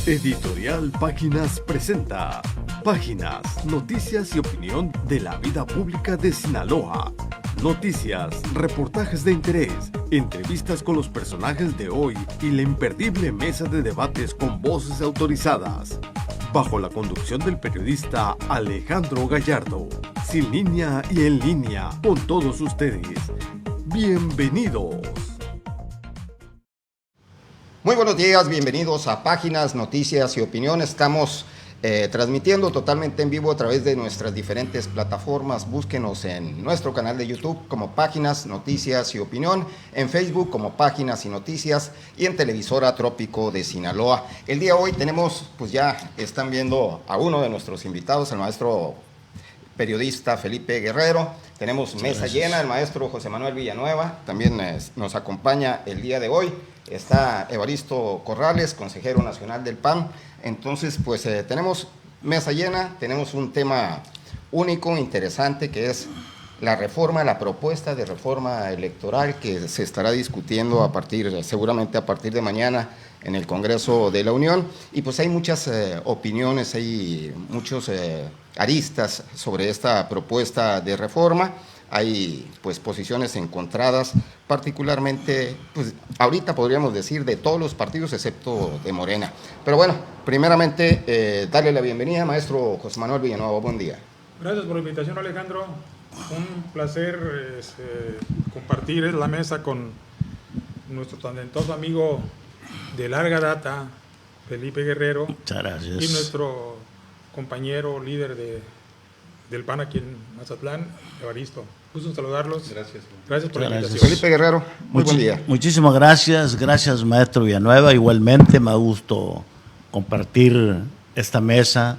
Editorial Páginas presenta Páginas, noticias y opinión de la vida pública de Sinaloa. Noticias, reportajes de interés, entrevistas con los personajes de hoy y la imperdible mesa de debates con voces autorizadas. Bajo la conducción del periodista Alejandro Gallardo. Sin línea y en línea con todos ustedes. Bienvenidos. Muy buenos días, bienvenidos a Páginas, Noticias y Opinión. Estamos transmitiendo totalmente en vivo a través de nuestras diferentes plataformas. Búsquenos en nuestro canal de YouTube como Páginas, Noticias y Opinión, en Facebook como Páginas y Noticias y en Televisora Trópico de Sinaloa. El día de hoy tenemos, pues ya están viendo a uno de nuestros invitados, el maestro periodista Felipe Guerrero. Tenemos mesa llena, el maestro José Manuel Villanueva también nos acompaña el día de hoy. Está Evaristo Corrales, consejero nacional del PAN. Entonces, pues tenemos mesa llena, tenemos un tema único, interesante, que es la propuesta de reforma electoral que se estará discutiendo seguramente a partir de mañana en el Congreso de la Unión. Y pues hay muchas opiniones, hay muchos aristas sobre esta propuesta de reforma. Hay pues posiciones encontradas, particularmente, pues ahorita podríamos decir de todos los partidos excepto de Morena. Pero bueno, primeramente darle la bienvenida, maestro José Manuel Villanueva, buen día. Gracias por la invitación, Alejandro. Un placer compartir la mesa con nuestro talentoso amigo de larga data, Felipe Guerrero. Muchas gracias. Y nuestro compañero líder del PAN aquí en Mazatlán, Evaristo. Gusto en saludarlos. Gracias por la invitación. Felipe Guerrero, muy buen día. Muchísimas gracias maestro Villanueva. Igualmente me gusto compartir esta mesa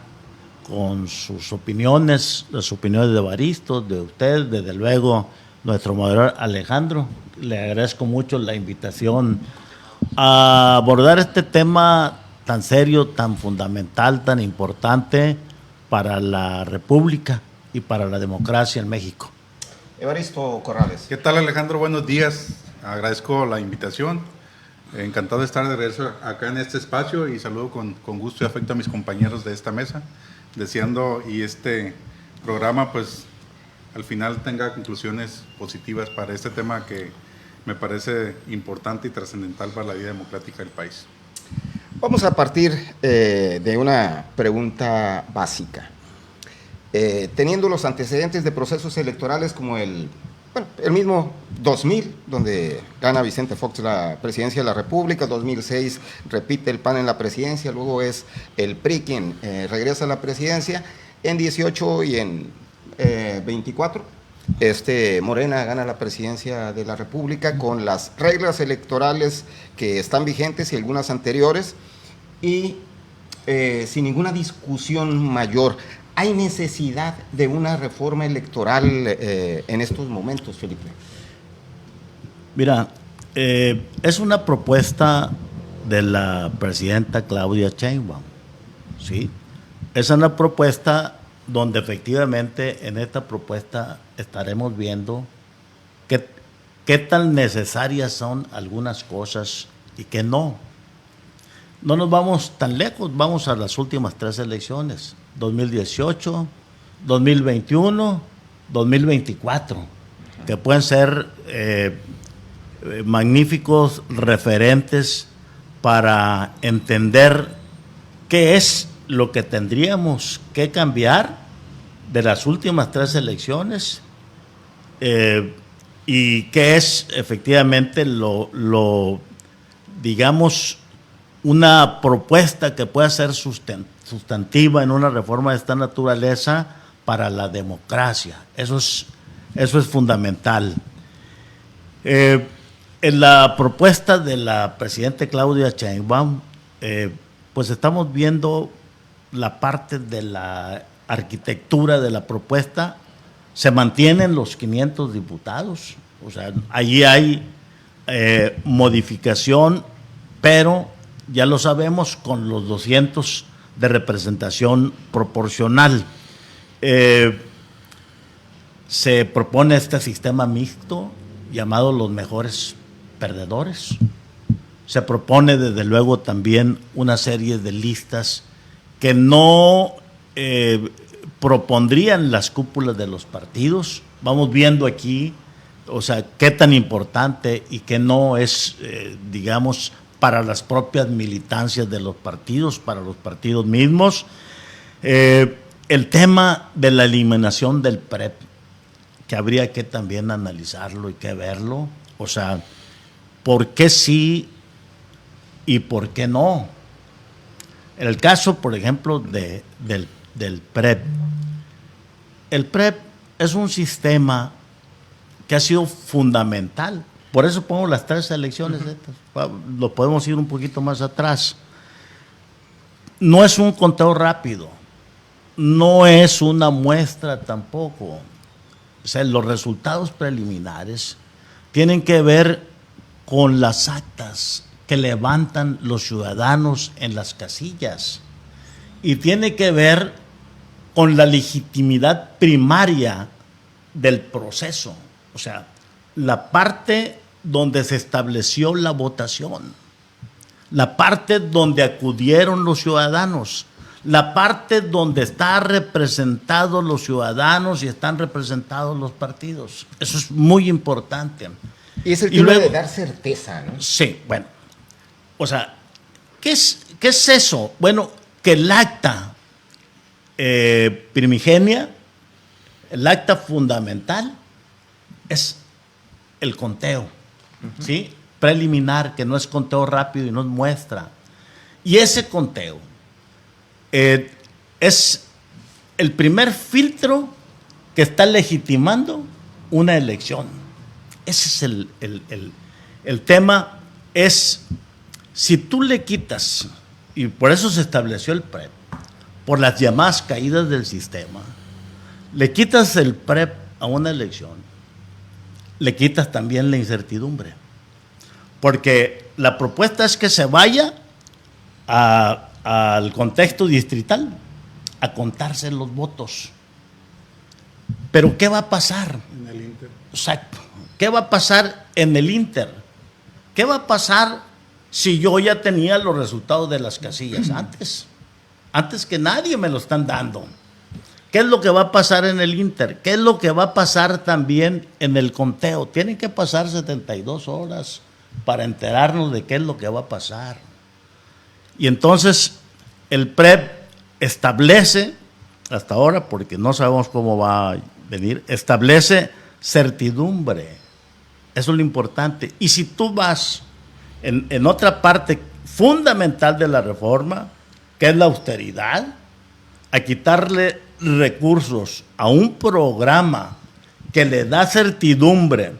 con sus opiniones, las opiniones de Evaristo, de usted, desde luego nuestro moderador Alejandro. Le agradezco mucho la invitación a abordar este tema tan serio, tan fundamental, tan importante para la República y para la democracia en México. Evaristo Corrales. ¿Qué tal, Alejandro? Buenos días. Agradezco la invitación. Encantado de estar de regreso acá en este espacio y saludo con gusto y afecto a mis compañeros de esta mesa, deseando y este programa pues al final tenga conclusiones positivas para este tema que me parece importante y trascendental para la vida democrática del país. Vamos a partir de una pregunta básica. Teniendo los antecedentes de procesos electorales como el mismo 2000, donde gana Vicente Fox la presidencia de la República, 2006 repite el PAN en la presidencia, luego es el PRI quien regresa a la presidencia, en 18 y en 24, Morena gana la presidencia de la República con las reglas electorales que están vigentes y algunas anteriores, y sin ninguna discusión mayor. ¿Hay necesidad de una reforma electoral en estos momentos, Felipe? Mira, es una propuesta de la presidenta Claudia Sheinbaum, ¿sí? Es una propuesta donde efectivamente en esta propuesta estaremos viendo qué tan necesarias son algunas cosas y qué no. No nos vamos tan lejos, vamos a las últimas 3 elecciones, 2018, 2021, 2024, que pueden ser magníficos referentes para entender qué es lo que tendríamos que cambiar de las últimas 3 elecciones y qué es efectivamente digamos, una propuesta que pueda ser sustantiva en una reforma de esta naturaleza para la democracia. Eso es fundamental. En la propuesta de la presidenta Claudia Sheinbaum, pues estamos viendo la parte de la arquitectura de la propuesta. Se mantienen los 500 diputados, o sea, allí hay modificación, pero ya lo sabemos, con los 200 de representación proporcional. Se propone este sistema mixto llamado los mejores perdedores. se propone desde luego también una serie de listas que no propondrían las cúpulas de los partidos. Vamos viendo aquí, o sea, qué tan importante y qué no es, digamos, para las propias militancias de los partidos, para los partidos mismos. El tema de la eliminación del PREP, que habría que también analizarlo y que verlo, o sea, ¿por qué sí y por qué no? En el caso, por ejemplo, del PREP, el PREP es un sistema que ha sido fundamental. Por eso pongo las 3 elecciones estas. Lo podemos ir un poquito más atrás. No es un conteo rápido, no es una muestra tampoco. O sea, los resultados preliminares tienen que ver con las actas que levantan los ciudadanos en las casillas y tiene que ver con la legitimidad primaria del proceso, o sea, la parte donde se estableció la votación, la parte donde acudieron los ciudadanos, la parte donde están representados los ciudadanos y están representados los partidos. Eso es muy importante. Y es el tema de dar certeza, ¿no? Sí, bueno. O sea, ¿qué es eso? Bueno, que el acta primigenia, el acta fundamental, es el conteo, ¿sí? Preliminar, que no es conteo rápido y no es muestra. Y ese conteo es el primer filtro que está legitimando una elección. Ese es el tema. Es, si tú le quitas, y por eso se estableció el PREP, por las llamadas caídas del sistema, le quitas el PREP a una elección, le quitas también la incertidumbre. Porque la propuesta es que se vaya al contexto distrital a contarse los votos. Pero ¿qué va a pasar? En el Inter. Exacto. ¿Qué va a pasar en el Inter? ¿Qué va a pasar si yo ya tenía los resultados de las casillas antes? Antes que nadie me lo están dando. ¿Qué es lo que va a pasar en el Inter? ¿Qué es lo que va a pasar también en el conteo? Tienen que pasar 72 horas para enterarnos de qué es lo que va a pasar. Y entonces el PREP establece, hasta ahora, porque no sabemos cómo va a venir, establece certidumbre. Eso es lo importante. Y si tú vas en otra parte fundamental de la reforma, que es la austeridad, a quitarle recursos a un programa que le da certidumbre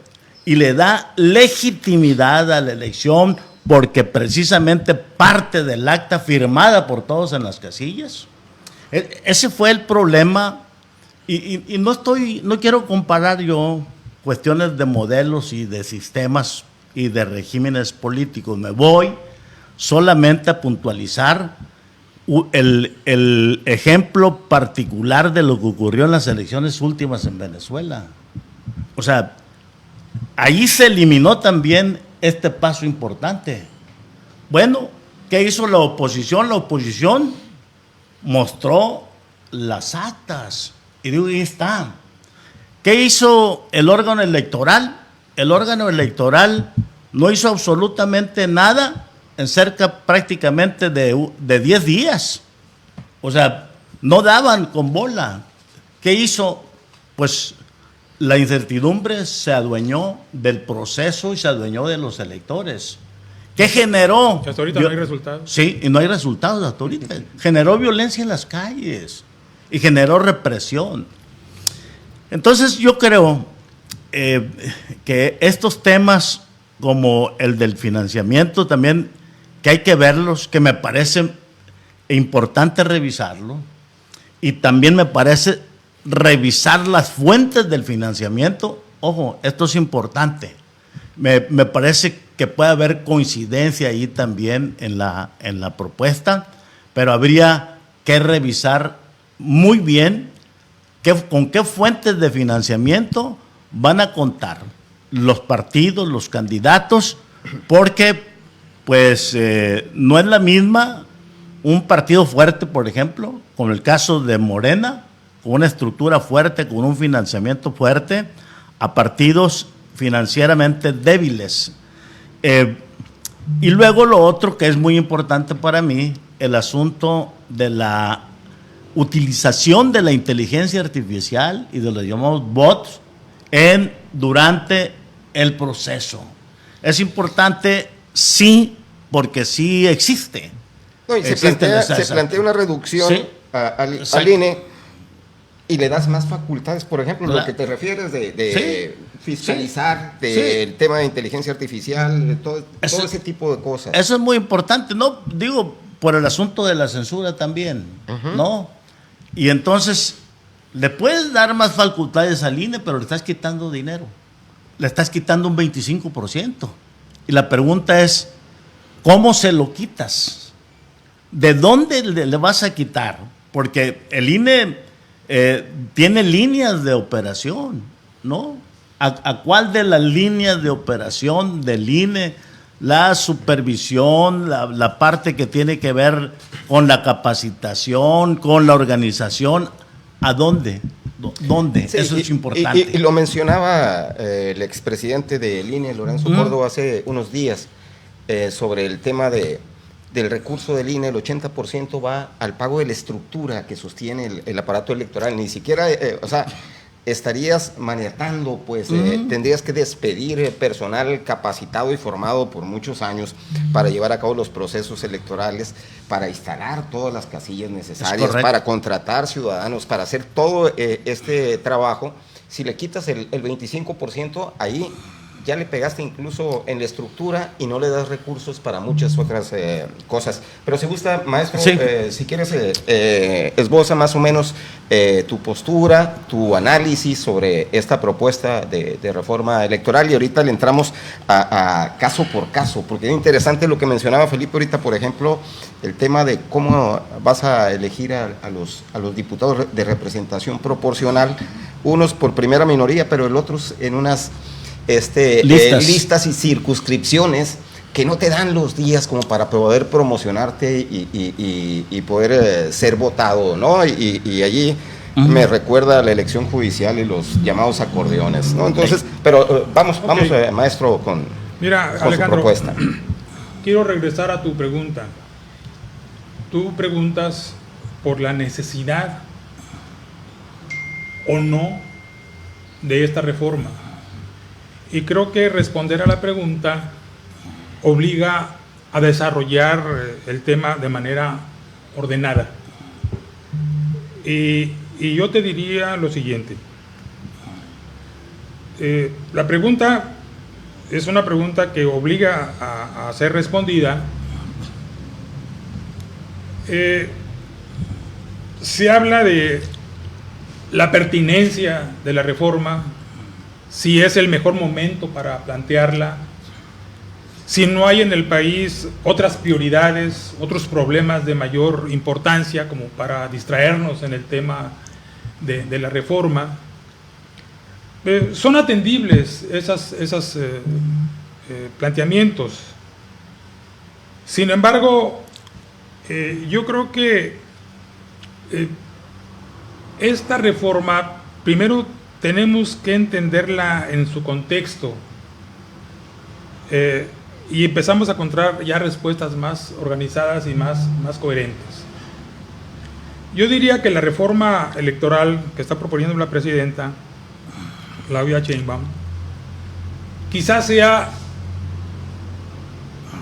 y le da legitimidad a la elección, porque precisamente parte del acta firmada por todos en las casillas. Ese fue el problema, y no quiero comparar yo cuestiones de modelos y de sistemas y de regímenes políticos. Me voy solamente a puntualizar el ejemplo particular de lo que ocurrió en las elecciones últimas en Venezuela. O sea, ahí se eliminó también este paso importante. Bueno, ¿qué hizo la oposición? La oposición mostró las actas. Y digo, ahí está. ¿Qué hizo el órgano electoral? El órgano electoral no hizo absolutamente nada en cerca prácticamente de 10 días. O sea, no daban con bola. ¿Qué hizo? Pues la incertidumbre se adueñó del proceso y se adueñó de los electores. ¿Qué generó? Hasta ahorita no hay resultados. Sí, y no hay resultados hasta ahorita. Generó violencia en las calles y generó represión. Entonces yo creo que estos temas como el del financiamiento también, que hay que verlos, que me parece importante revisarlo, y también me parece revisar las fuentes del financiamiento. Ojo, esto es importante. Me parece que puede haber coincidencia ahí también en la propuesta, pero habría que revisar muy bien con qué fuentes de financiamiento van a contar los partidos, los candidatos, porque pues no es la misma un partido fuerte, por ejemplo, con el caso de Morena, con una estructura fuerte, con un financiamiento fuerte, a partidos financieramente débiles. Y luego lo otro que es muy importante para mí, el asunto de la utilización de la inteligencia artificial y de los llamados bots durante el proceso. Es importante, sí, porque sí existe. No, y se plantea una reducción sí, al INE y le das más facultades, por ejemplo, lo que te refieres de fiscalizar, del tema de inteligencia artificial, de todo ese tipo de cosas. Eso es muy importante, ¿no? Digo, por el asunto de la censura también, ¿no? Y entonces, le puedes dar más facultades al INE, pero le estás quitando dinero. Le estás quitando un 25%. Y la pregunta es, ¿cómo se lo quitas? ¿De dónde le vas a quitar? Porque el INE tiene líneas de operación, ¿no? ¿A cuál de las líneas de operación del INE? La supervisión, la parte que tiene que ver con la capacitación, con la organización, ¿a dónde? ¿Dónde? Sí, eso es importante. Y lo mencionaba el expresidente del INE, Lorenzo Córdoba, hace unos días, sobre el tema del recurso del INE. El 80% va al pago de la estructura que sostiene el aparato electoral. Ni siquiera, estarías maniatando, pues tendrías que despedir personal capacitado y formado por muchos años para llevar a cabo los procesos electorales, para instalar todas las casillas necesarias, para contratar ciudadanos, para hacer todo este trabajo. Si le quitas el 25%, ahí ya le pegaste incluso en la estructura y no le das recursos para muchas otras cosas. Pero si gusta, maestro, si quieres, esboza más o menos tu postura, tu análisis sobre esta propuesta de reforma electoral, y ahorita le entramos a caso por caso, porque es interesante lo que mencionaba Felipe ahorita, por ejemplo, el tema de cómo vas a elegir a los diputados de representación proporcional, unos por primera minoría, pero el otros en unas listas y circunscripciones que no te dan los días como para poder promocionarte y poder ser votado, ¿no? Y allí me recuerda la elección judicial y los llamados acordeones, ¿no? Entonces, pero vamos, maestro, con Alejandro, su propuesta. Quiero regresar a tu pregunta. Tú preguntas por la necesidad o no de esta reforma. Y creo que responder a la pregunta obliga a desarrollar el tema de manera ordenada. Y yo te diría lo siguiente. La pregunta es una pregunta que obliga a ser respondida. Se habla de la pertinencia de la reforma, si es el mejor momento para plantearla, si no hay en el país otras prioridades, otros problemas de mayor importancia como para distraernos en el tema de la reforma. Son atendibles esos planteamientos. Sin embargo, yo creo que esta reforma, primero tenemos que entenderla en su contexto y empezamos a encontrar ya respuestas más organizadas y más coherentes. Yo diría que la reforma electoral que está proponiendo la presidenta Claudia Sheinbaum quizás sea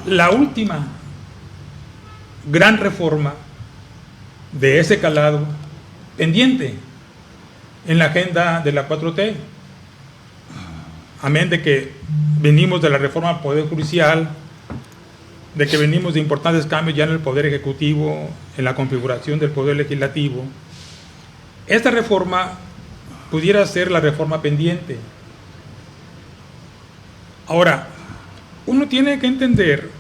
la última gran reforma de ese calado pendiente en la agenda de la 4T, amén de que venimos de la reforma al Poder Judicial, de que venimos de importantes cambios ya en el Poder Ejecutivo, en la configuración del Poder Legislativo. Esta reforma pudiera ser la reforma pendiente. Ahora, uno tiene que entender,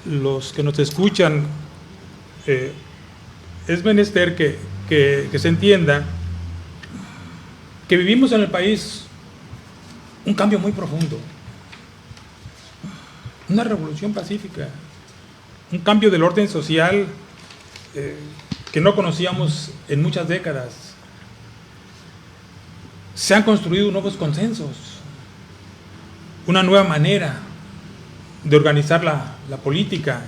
los que nos escuchan, es menester que se entienda que vivimos en el país un cambio muy profundo. una revolución pacífica, un cambio del orden social que no conocíamos en muchas décadas. Se han construido nuevos consensos, una nueva manera de organizar la política,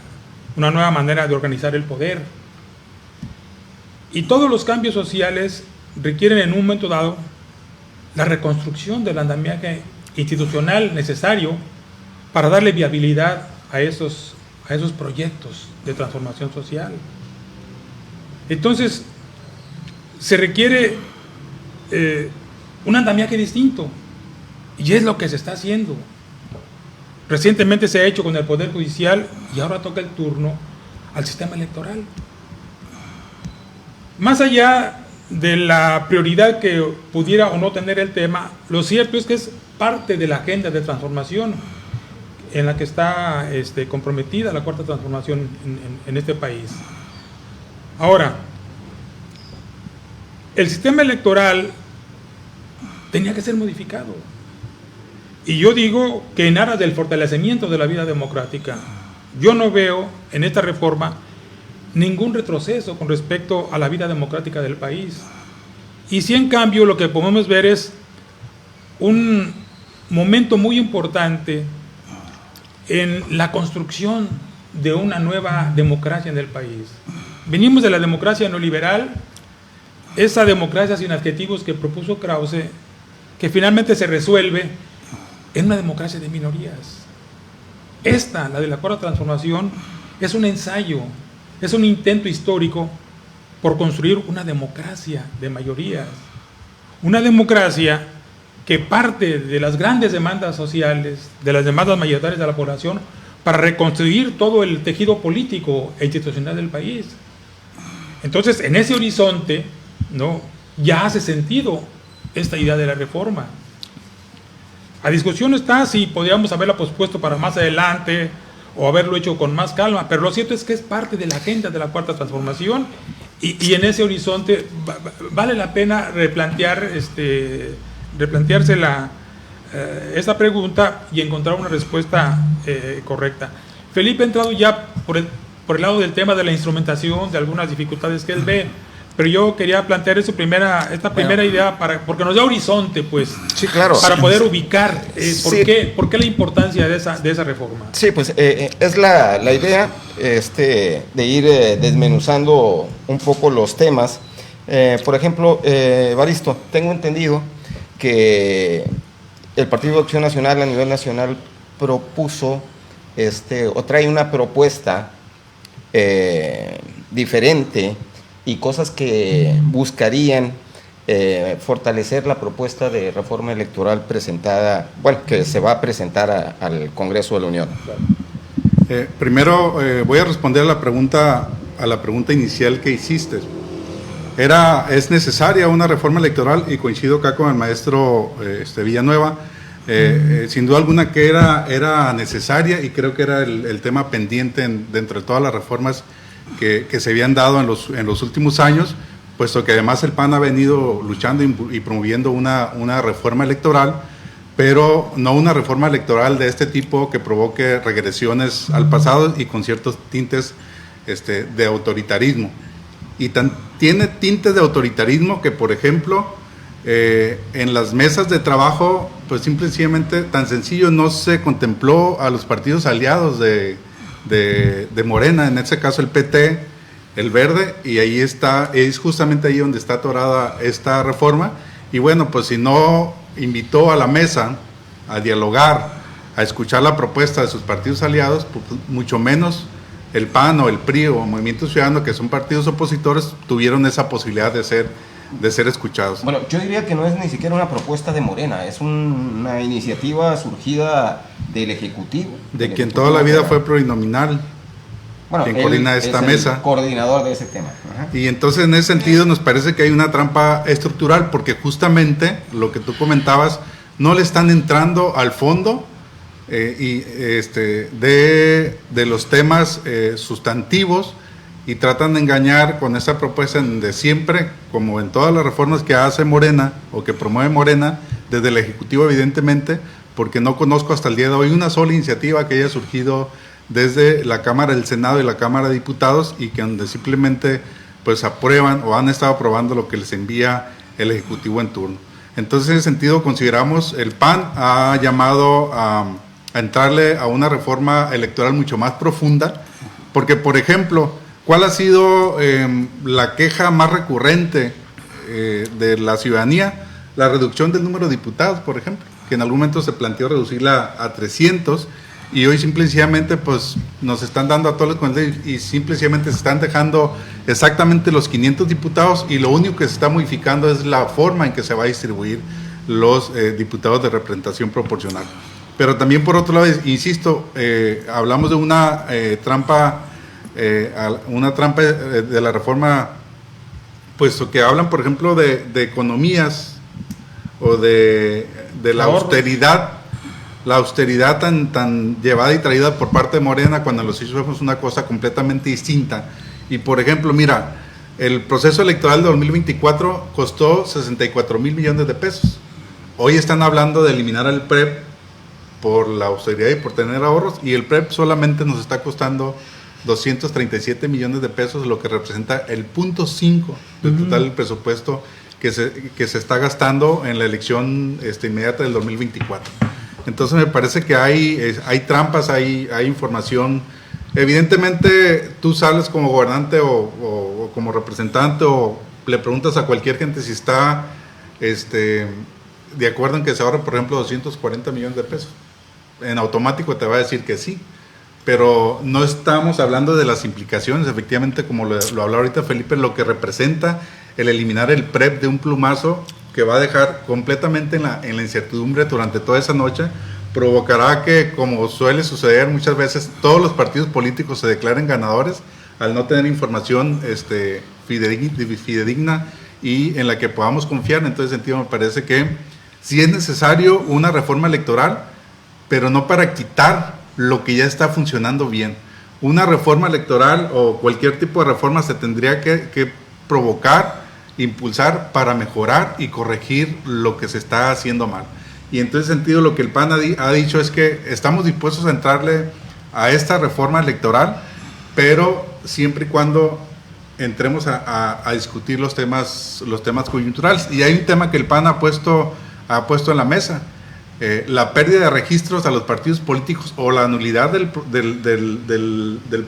una nueva manera de organizar el poder. Y todos los cambios sociales requieren en un momento dado la reconstrucción del andamiaje institucional necesario para darle viabilidad a esos proyectos de transformación social. Entonces, se requiere un andamiaje distinto, y es lo que se está haciendo. Recientemente se ha hecho con el Poder Judicial y ahora toca el turno al sistema electoral. Más allá de la prioridad que pudiera o no tener el tema, lo cierto es que es parte de la agenda de transformación en la que está comprometida la cuarta transformación en este país. Ahora, el sistema electoral tenía que ser modificado. Y yo digo que en aras del fortalecimiento de la vida democrática, yo no veo en esta reforma ningún retroceso con respecto a la vida democrática del país. Y sí, en cambio, lo que podemos ver es un momento muy importante en la construcción de una nueva democracia en el país. Venimos de la democracia neoliberal, esa democracia sin adjetivos que propuso Krause, que finalmente se resuelve en una democracia de minorías. Esta, la de la cuarta transformación, es un ensayo, es un intento histórico por construir una democracia de mayorías, una democracia que parte de las grandes demandas sociales, de las demandas mayoritarias de la población, para reconstruir todo el tejido político e institucional del país. Entonces, en ese horizonte, ¿no?, ya hace sentido esta idea de la reforma. A discusión está si podríamos haberla pospuesto para más adelante o haberlo hecho con más calma, pero lo cierto es que es parte de la agenda de la cuarta transformación y en ese horizonte vale la pena replantearse esta pregunta y encontrar una respuesta correcta. Felipe ha entrado ya por el lado del tema de la instrumentación, de algunas dificultades que él ve, pero yo quería plantear esta primera idea porque nos da horizonte, pues, sí, claro, para poder ubicar ¿por qué la importancia de esa reforma? Sí, pues es la idea de ir desmenuzando un poco los temas. Por ejemplo, Evaristo, tengo entendido que el Partido de Acción Nacional a nivel nacional propuso o trae una propuesta diferente y cosas que buscarían fortalecer la propuesta de reforma electoral presentada, que se va a presentar al Congreso de la Unión. Primero voy a responder a la pregunta inicial que hiciste. ¿Es necesaria una reforma electoral? Y coincido acá con el maestro Villanueva. Sin duda alguna que era necesaria, y creo que era el tema pendiente dentro de todas las reformas que se habían dado en los últimos años, puesto que además el PAN ha venido luchando y promoviendo una reforma electoral, pero no una reforma electoral de este tipo que provoque regresiones al pasado y con ciertos tintes de autoritarismo. Y tiene tintes de autoritarismo que, por ejemplo, en las mesas de trabajo, pues simplemente tan sencillo no se contempló a los partidos aliados de Morena, en este caso el PT, el Verde, y ahí es justamente ahí donde está atorada esta reforma. Y bueno, pues si no invitó a la mesa a dialogar, a escuchar la propuesta de sus partidos aliados, pues mucho menos el PAN o el PRI o Movimiento Ciudadano, que son partidos opositores, tuvieron esa posibilidad de ser escuchados. Bueno, yo diría que no es ni siquiera una propuesta de Morena, es una iniciativa surgida del Ejecutivo. De quien toda la vida fue plurinominal, quien coordina esta mesa. Coordinador de ese tema. Ajá. Y entonces en ese sentido nos parece que hay una trampa estructural, porque justamente lo que tú comentabas, no le están entrando al fondo de los temas sustantivos, y tratan de engañar con esa propuesta de siempre, como en todas las reformas que hace Morena o que promueve Morena, desde el Ejecutivo evidentemente, porque no conozco hasta el día de hoy una sola iniciativa que haya surgido desde la Cámara del Senado y la Cámara de Diputados y que donde simplemente pues aprueban o han estado aprobando lo que les envía el Ejecutivo en turno. Entonces, en ese sentido, consideramos, el PAN ha llamado a entrarle a una reforma electoral mucho más profunda, porque, por ejemplo, ¿cuál ha sido la queja más recurrente de la ciudadanía? La reducción del número de diputados, por ejemplo, que en algún momento se planteó reducirla a 300, y hoy simplemente pues nos están dando a todos los consejeros y simplemente se están dejando exactamente los 500 diputados, y lo único que se está modificando es la forma en que se va a distribuir los diputados de representación proporcional. Pero también, por otro lado, insisto, hablamos de una trampa de la reforma, puesto que hablan, por ejemplo, de economías o de la austeridad. La austeridad tan llevada y traída por parte de Morena, cuando los hicimos una cosa completamente distinta. Y, por ejemplo, mira, el proceso electoral de 2024 costó 64 mil millones de pesos. Hoy están hablando de eliminar el PREP por la austeridad y por tener ahorros, y el PREP solamente nos está costando 237 millones de pesos, lo que representa el 0.5 del total del presupuesto que se está gastando en la elección inmediata del 2024. Entonces me parece que hay trampas, hay información. Evidentemente tú sales como gobernante o como representante o le preguntas a cualquier gente si está de acuerdo en que se ahorre, por ejemplo, 240 millones de pesos. En automático te va a decir que sí, pero no estamos hablando de las implicaciones, efectivamente, como lo habló ahorita Felipe, lo que representa el eliminar el PREP de un plumazo, que va a dejar completamente en la incertidumbre durante toda esa noche, provocará que, como suele suceder muchas veces, todos los partidos políticos se declaren ganadores al no tener información fidedigna y en la que podamos confiar. En todo ese sentido, me parece que sí es necesario una reforma electoral, pero no para quitar lo que ya está funcionando bien. Una reforma electoral o cualquier tipo de reforma se tendría que provocar, impulsar para mejorar y corregir lo que se está haciendo mal. Y en ese sentido, lo que el PAN ha dicho es que estamos dispuestos a entrarle a esta reforma electoral, pero siempre y cuando entremos a discutir los temas coyunturales. Y hay un tema que el PAN ha puesto en la mesa: la pérdida de registros a los partidos políticos o la nulidad del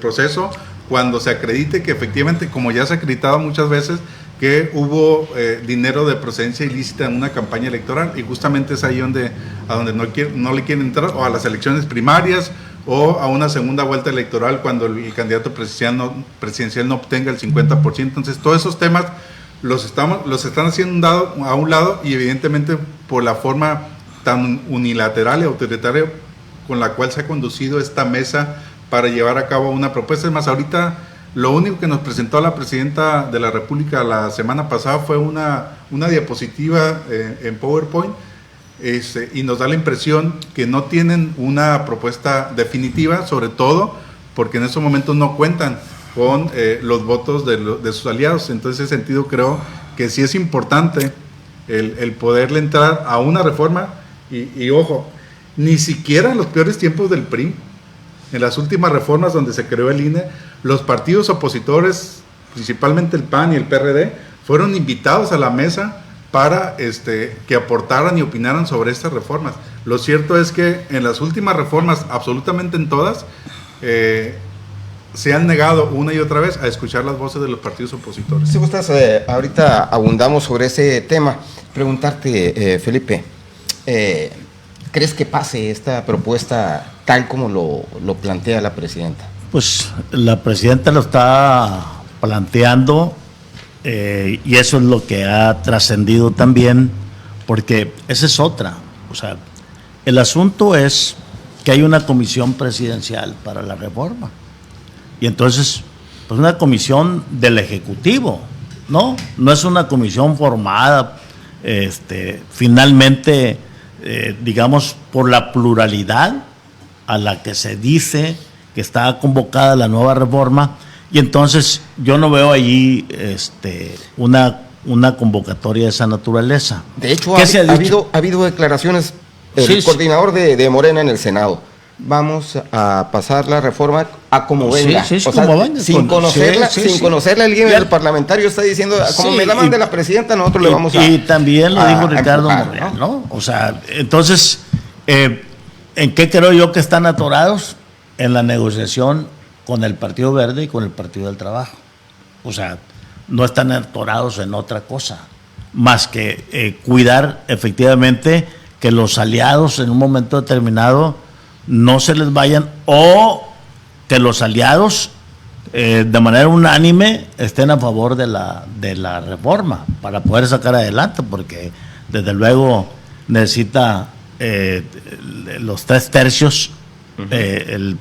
proceso cuando se acredite que efectivamente, como ya se ha acreditado muchas veces, que hubo dinero de procedencia ilícita en una campaña electoral, y justamente es ahí a donde no le quieren entrar, o a las elecciones primarias, o a una segunda vuelta electoral cuando el candidato presidencial no obtenga el 50%. Entonces, todos esos temas los están haciendo a un lado, y evidentemente por la forma tan unilateral y autoritaria con la cual se ha conducido esta mesa para llevar a cabo una propuesta. Es más, ahorita lo único que nos presentó la presidenta de la República la semana pasada fue una diapositiva en PowerPoint, y nos da la impresión que no tienen una propuesta definitiva, sobre todo porque en estos momentos no cuentan con los votos de sus aliados. Entonces, en ese sentido, creo que sí es importante el poderle entrar a una reforma, y ojo, ni siquiera en los peores tiempos del PRI, en las últimas reformas donde se creó el INE, los partidos opositores, principalmente el PAN y el PRD, fueron invitados a la mesa para que aportaran y opinaran sobre estas reformas. Lo cierto es que en las últimas reformas, absolutamente en todas, se han negado una y otra vez a escuchar las voces de los partidos opositores. Si gustas, ahorita abundamos sobre ese tema. Preguntarte, Felipe, ¿crees que pase esta propuesta tal como lo plantea la presidenta? Pues la presidenta lo está planteando, y eso es lo que ha trascendido también, porque esa es otra. O sea, el asunto es que hay una comisión presidencial para la reforma, y entonces, pues una comisión del Ejecutivo, no es una comisión formada finalmente, digamos, por la pluralidad a la que se dice que está convocada la nueva reforma, y entonces yo no veo allí una convocatoria de esa naturaleza. De hecho, ha habido declaraciones el coordinador de Morena en el Senado. Vamos a pasar la reforma a como venga. Sin conocerla, alguien del parlamentario está diciendo, como me la mande la presidenta, nosotros le vamos a... Y también lo dijo Ricardo Monreal, ¿no? O sea, entonces, ¿en qué creo yo que están atorados? En la negociación con el Partido Verde y con el Partido del Trabajo. O sea, no están atorados en otra cosa, más que cuidar efectivamente que los aliados en un momento determinado no se les vayan, o que los aliados de manera unánime estén a favor de la reforma para poder sacar adelante, porque desde luego necesita los 3/3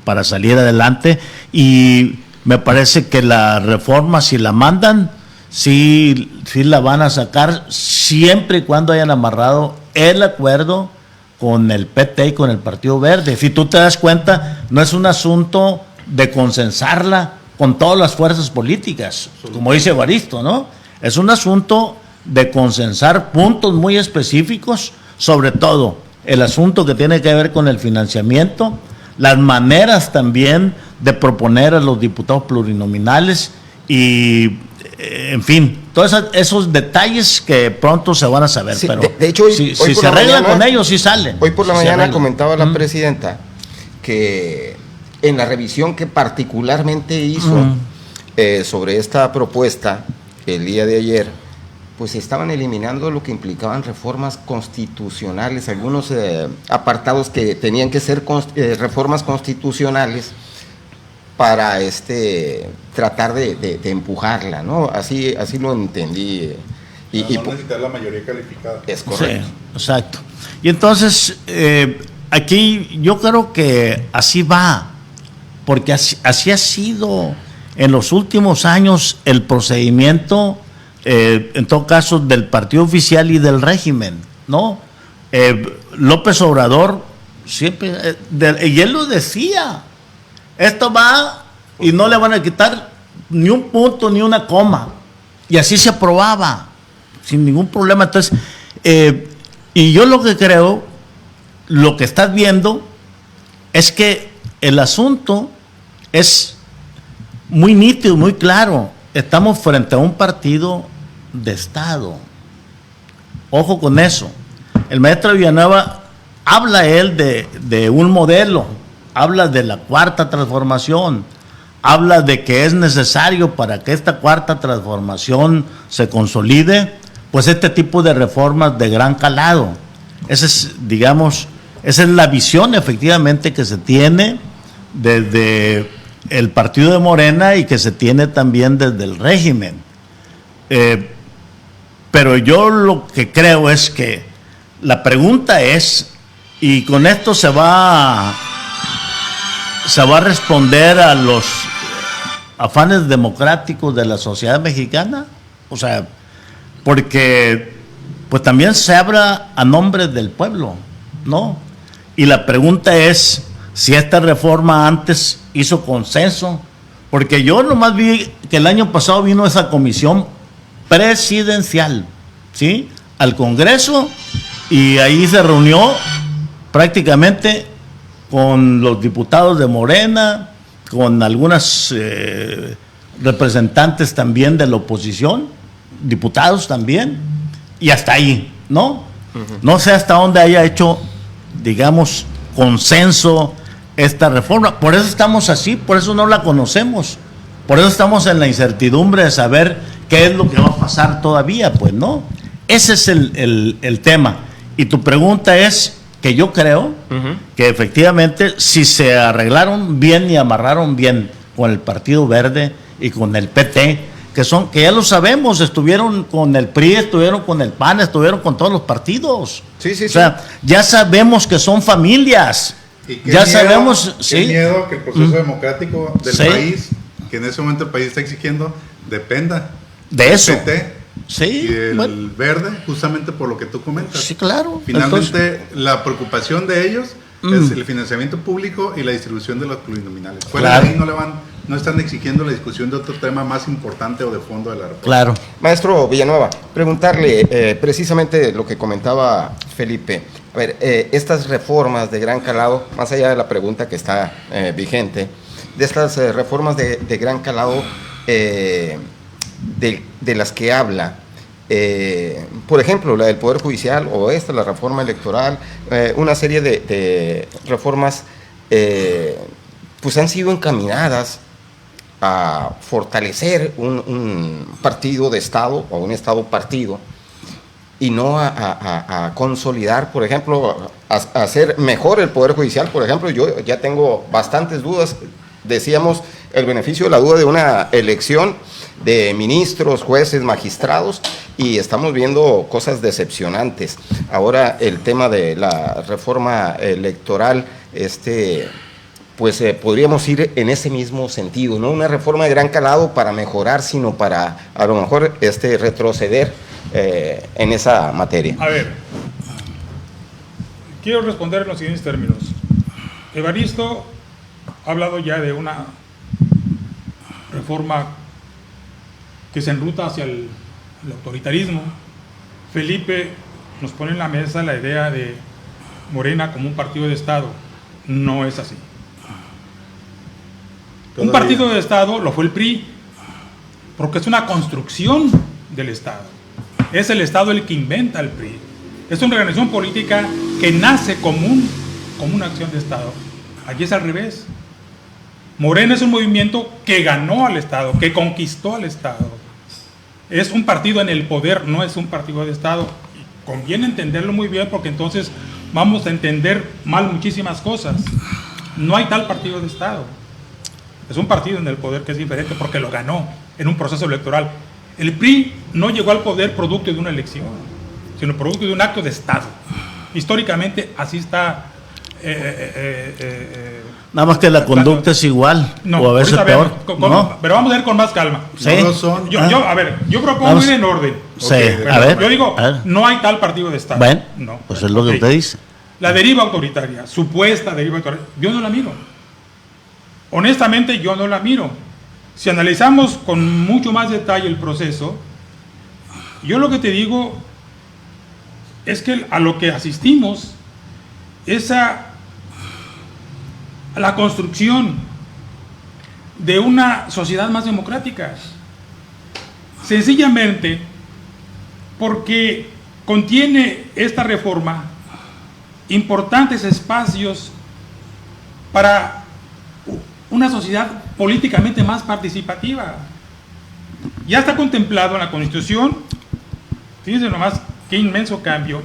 para salir adelante, y me parece que la reforma, si la mandan, sí la van a sacar siempre y cuando hayan amarrado el acuerdo con el PT y con el Partido Verde. Si tú te das cuenta, no es un asunto de consensarla con todas las fuerzas políticas, como dice Evaristo, ¿no? Es un asunto de consensar puntos muy específicos, sobre todo el asunto que tiene que ver con el financiamiento, las maneras también de proponer a los diputados plurinominales y, en fin, todos esos detalles que pronto se van a saber. Sí, pero de hecho, si se arreglan con ellos, sí salen. Hoy por la mañana comentaba la presidenta que en la revisión que particularmente hizo sobre esta propuesta el día de ayer, pues estaban eliminando lo que implicaban reformas constitucionales, algunos apartados que tenían que ser reformas constitucionales para tratar de empujarla, ¿no? Así lo entendí. No necesitar la mayoría calificada. Es correcto. Sí, exacto. Y entonces, aquí yo creo que así va, porque así ha sido en los últimos años el procedimiento, en todo caso, del partido oficial y del régimen, ¿no? López Obrador siempre, y él lo decía, esto va y no le van a quitar ni un punto ni una coma, y así se aprobaba sin ningún problema. Entonces, y yo lo que creo, lo que estás viendo es que el asunto es muy nítido, muy claro. Estamos frente a un partido de Estado. Ojo con eso. El maestro Villanueva habla él de un modelo, habla de la cuarta transformación, habla de que es necesario para que esta cuarta transformación se consolide, pues este tipo de reformas de gran calado. Esa es la visión efectivamente que se tiene desde el partido de Morena y que se tiene también desde el régimen. Pero yo lo que creo es que la pregunta es, y con esto se va a responder a los afanes democráticos de la sociedad mexicana, o sea, porque pues también se habla a nombre del pueblo, ¿no? Y la pregunta es si esta reforma antes hizo consenso, porque yo nomás vi que el año pasado vino esa comisión presidencial, ¿sí?, al Congreso, y ahí se reunió prácticamente con los diputados de Morena, con algunas representantes también de la oposición, diputados también, y hasta ahí, ¿no? No sé hasta dónde haya hecho, digamos, consenso esta reforma. Por eso estamos así, por eso no la conocemos, por eso estamos en la incertidumbre de saber qué es lo que va a pasar todavía, pues, ¿no? Ese es el tema. Y tu pregunta es que yo creo que efectivamente si se arreglaron bien y amarraron bien con el Partido Verde y con el PT, que ya lo sabemos, estuvieron con el PRI, estuvieron con el PAN, estuvieron con todos los partidos. Sí. O sea, ya sabemos que son familias. Y qué ya miedo, sabemos, qué sí. miedo que el proceso democrático del Sí. país, que en ese momento el país está exigiendo, dependa De eso. del PT Sí, y del bueno. Verde, justamente por lo que tú comentas. Sí, claro. Finalmente, la preocupación de ellos es el financiamiento público y la distribución de los plurinominales. Fuera de ahí no están exigiendo la discusión de otro tema más importante o de fondo de la reforma. Claro. Maestro Villanueva, preguntarle precisamente lo que comentaba Felipe. A ver, estas reformas de gran calado, más allá de la pregunta que está vigente, de estas reformas de gran calado de las que habla, por ejemplo, la del Poder Judicial o la reforma electoral, una serie de reformas pues han sido encaminadas a fortalecer un partido de Estado o un Estado partido y no a consolidar, por ejemplo, a hacer mejor el Poder Judicial. Por ejemplo, yo ya tengo bastantes dudas. Decíamos el beneficio de la duda de una elección de ministros, jueces, magistrados, y estamos viendo cosas decepcionantes. Ahora el tema de la reforma electoral, pues podríamos ir en ese mismo sentido, no una reforma de gran calado para mejorar, sino para a lo mejor retroceder en esa materia. A ver, quiero responder en los siguientes términos. Evaristo ha hablado ya de una reforma que se enruta hacia el autoritarismo. Felipe nos pone en la mesa la idea de Morena como un partido de Estado. No es así. Un partido de Estado lo fue el PRI, porque es una construcción del Estado. Es el Estado el que inventa el PRI. Es una organización política que nace como una acción de Estado. Aquí es al revés. Morena es un movimiento que ganó al Estado, que conquistó al Estado. Es un partido en el poder, no es un partido de Estado. Y conviene entenderlo muy bien, porque entonces vamos a entender mal muchísimas cosas. No hay tal partido de Estado. Es un partido en el poder que es diferente porque lo ganó en un proceso electoral. El PRI no llegó al poder producto de una elección, sino producto de un acto de Estado. Históricamente así está. Nada más que la conducta es igual, no, o a veces peor. ¿No? Pero vamos a ver con más calma. Sí. No lo son. Yo propongo ir en orden. Sí, Okay. a ver. Yo digo, no hay tal partido de Estado. Bueno, no. pues es lo que usted dice. La deriva autoritaria, supuesta deriva autoritaria, yo no la miro. Honestamente, yo no la miro. Si analizamos con mucho más detalle el proceso, yo lo que te digo es que a lo que asistimos es a la construcción de una sociedad más democrática. Sencillamente porque contiene esta reforma importantes espacios para una sociedad políticamente más participativa. Ya está contemplado en la Constitución, fíjense nomás qué inmenso cambio,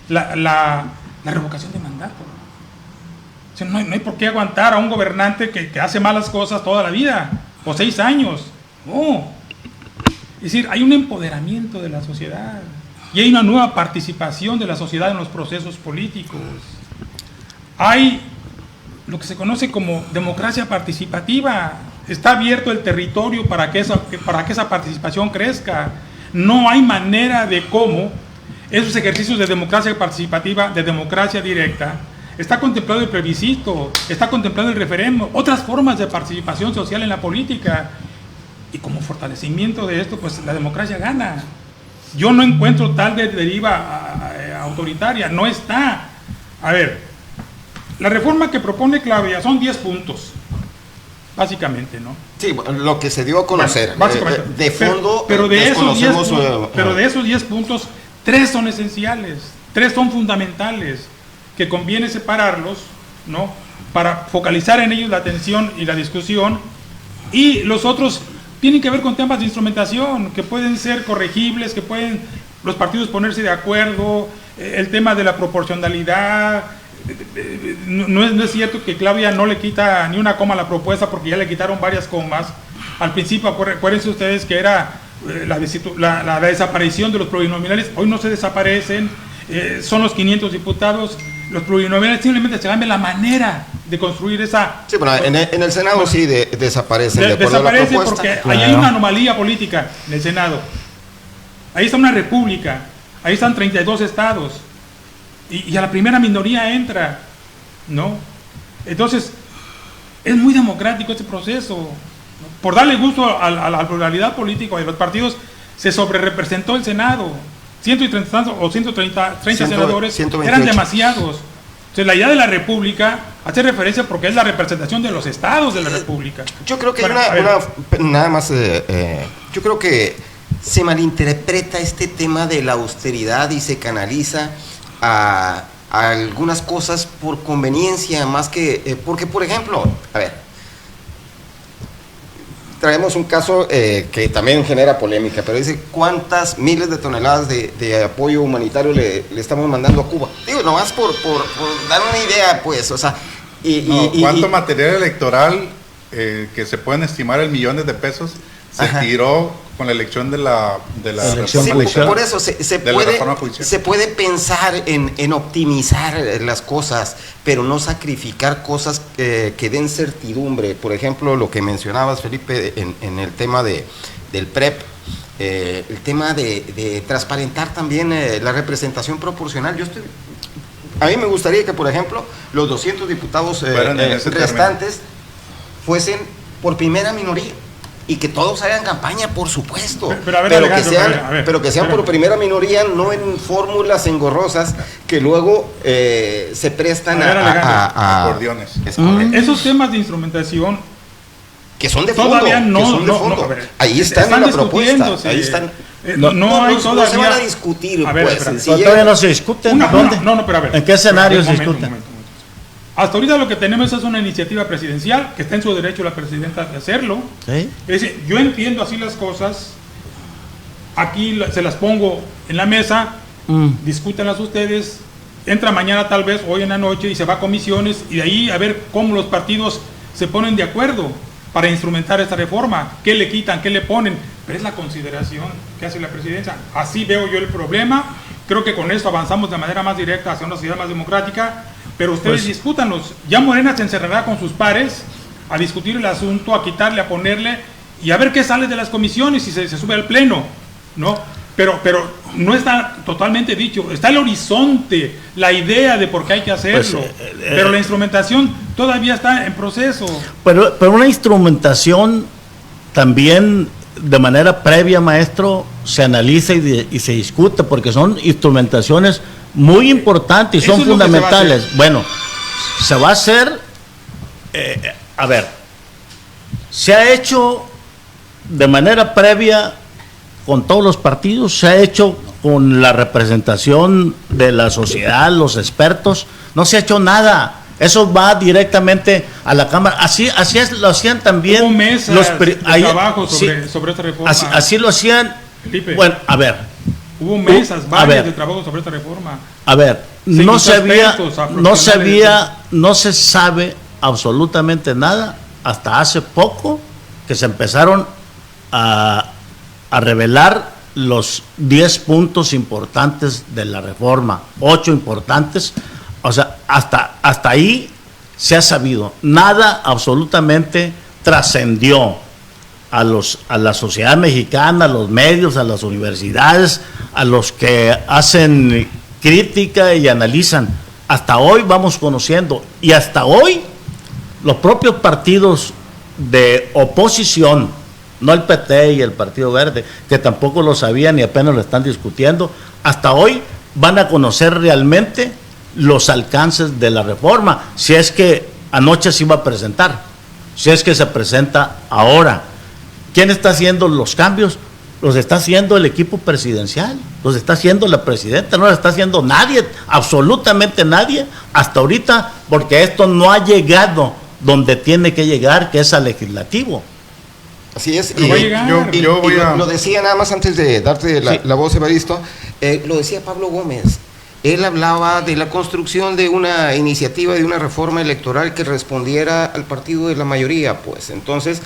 la revocación de mandato. O sea, no hay por qué aguantar a un gobernante que hace malas cosas toda la vida, o 6 años. No. Es decir, hay un empoderamiento de la sociedad y hay una nueva participación de la sociedad en los procesos políticos. Hay lo que se conoce como democracia participativa. Está abierto el territorio para que esa participación crezca. No hay manera de cómo esos ejercicios de democracia participativa, de democracia directa, está contemplado el plebiscito, está contemplado el referéndum, otras formas de participación social en la política. Y como fortalecimiento de esto, pues la democracia gana. Yo no encuentro tal de deriva autoritaria, no está. A ver, la reforma que propone Claudia son 10 puntos, básicamente, ¿no? Sí, lo que se dio a conocer. Bueno, básicamente. De fondo, pero de desconocemos. esos 10 puntos, 3 son esenciales, 3 son fundamentales, que conviene separarlos, ¿no? Para focalizar en ellos la atención y la discusión, y los otros tienen que ver con temas de instrumentación, que pueden ser corregibles, que pueden los partidos ponerse de acuerdo, el tema de la proporcionalidad. No es cierto que Claudia no le quita ni una coma a la propuesta, porque ya le quitaron varias comas. Al principio, acuérdense ustedes que era la desaparición de los plurinominales. Hoy no se desaparecen, son los 500 diputados. Los plurinominales simplemente se cambia la manera de construir esa... Sí, pero en el Senado sí desaparecen de acuerdo a la propuesta. Porque ahí hay una anomalía política en el Senado. Ahí está una república, ahí están 32 estados. Y a la primera minoría entra, ¿no? Entonces, es muy democrático este proceso, ¿no? Por darle gusto a la pluralidad política de los partidos, se sobrerepresentó el Senado. 130 o 130 senadores 128. eran demasiados. Entonces, la idea de la República hace referencia porque es la representación de los estados de la República. Yo creo que Bueno, nada más, yo creo que se malinterpreta este tema de la austeridad y se canaliza a algunas cosas por conveniencia, más que, porque por ejemplo, a ver, traemos un caso que también genera polémica, pero dice cuántas miles de toneladas de apoyo humanitario le estamos mandando a Cuba. Digo, nomás por dar una idea, pues, o sea, ¿cuánto material electoral que se pueden estimar en millones de pesos se tiró con la elección de la Elección sí, judicial. por eso se puede pensar en optimizar las cosas, pero no sacrificar cosas que den certidumbre. Por ejemplo, lo que mencionabas, Felipe, en el tema del PREP, el tema de transparentar también la representación proporcional. A mí me gustaría que, por ejemplo, los 200 diputados restantes fuesen por primera minoría. Y que todos hagan campaña, por supuesto, pero que sean por primera minoría, no en fórmulas engorrosas que luego se prestan a acordeones. Esos temas de instrumentación que son de fondo, todavía ahí están en la propuesta, ahí están. No se van a discutir, todavía no se discuten. ¿Dónde? Pero a ver, ¿en qué escenario se discuten? Hasta ahorita lo que tenemos es una iniciativa presidencial, que está en su derecho la presidenta de hacerlo. ¿Sí? Es decir, yo entiendo así las cosas, aquí se las pongo en la mesa, discútenlas ustedes, entra mañana tal vez, hoy en la noche, y se va a comisiones, y de ahí a ver cómo los partidos se ponen de acuerdo para instrumentar esta reforma, qué le quitan, qué le ponen, pero es la consideración que hace la presidencia. Así veo yo el problema, creo que con esto avanzamos de manera más directa hacia una sociedad más democrática, pero ustedes discútanlos. Ya Morena se encerrará con sus pares a discutir el asunto, a quitarle, a ponerle, y a ver qué sale de las comisiones y se sube al pleno, ¿no? Pero no está totalmente dicho, está el horizonte, la idea de por qué hay que hacerlo, pero la instrumentación todavía está en proceso. Pero una instrumentación también de manera previa, maestro, se analiza y se discute, porque son instrumentaciones muy importantes y son fundamentales. Bueno, se va a hacer, a ver, se ha hecho de manera previa con todos los partidos, se ha hecho con la representación de la sociedad, los expertos, no se ha hecho nada. Eso va directamente a la Cámara. Así lo hacían también. Hubo mesas de trabajo sobre esta reforma. Así lo hacían. Felipe, bueno, a ver. Hubo mesas varias de trabajo sobre esta reforma. A ver, no se sabe absolutamente nada hasta hace poco que se empezaron a revelar los 10 puntos importantes de la reforma, 8 importantes. O sea, hasta ahí se ha sabido. Nada absolutamente trascendió a la sociedad mexicana, a los medios, a las universidades, a los que hacen crítica y analizan. Hasta hoy vamos conociendo, y hasta hoy los propios partidos de oposición, no el PT y el Partido Verde, que tampoco lo sabían y apenas lo están discutiendo, hasta hoy van a conocer realmente los alcances de la reforma, si es que anoche se iba a presentar, si es que se presenta ahora. ¿Quién está haciendo los cambios? Los está haciendo el equipo presidencial, los está haciendo la presidenta, no lo está haciendo nadie, absolutamente nadie, hasta ahorita, porque esto no ha llegado donde tiene que llegar, que es al legislativo. Así es, lo decía nada más antes de darte la voz, Evaristo, lo decía Pablo Gómez. Él hablaba de la construcción de una iniciativa, de una reforma electoral que respondiera al partido de la mayoría, pues. Entonces,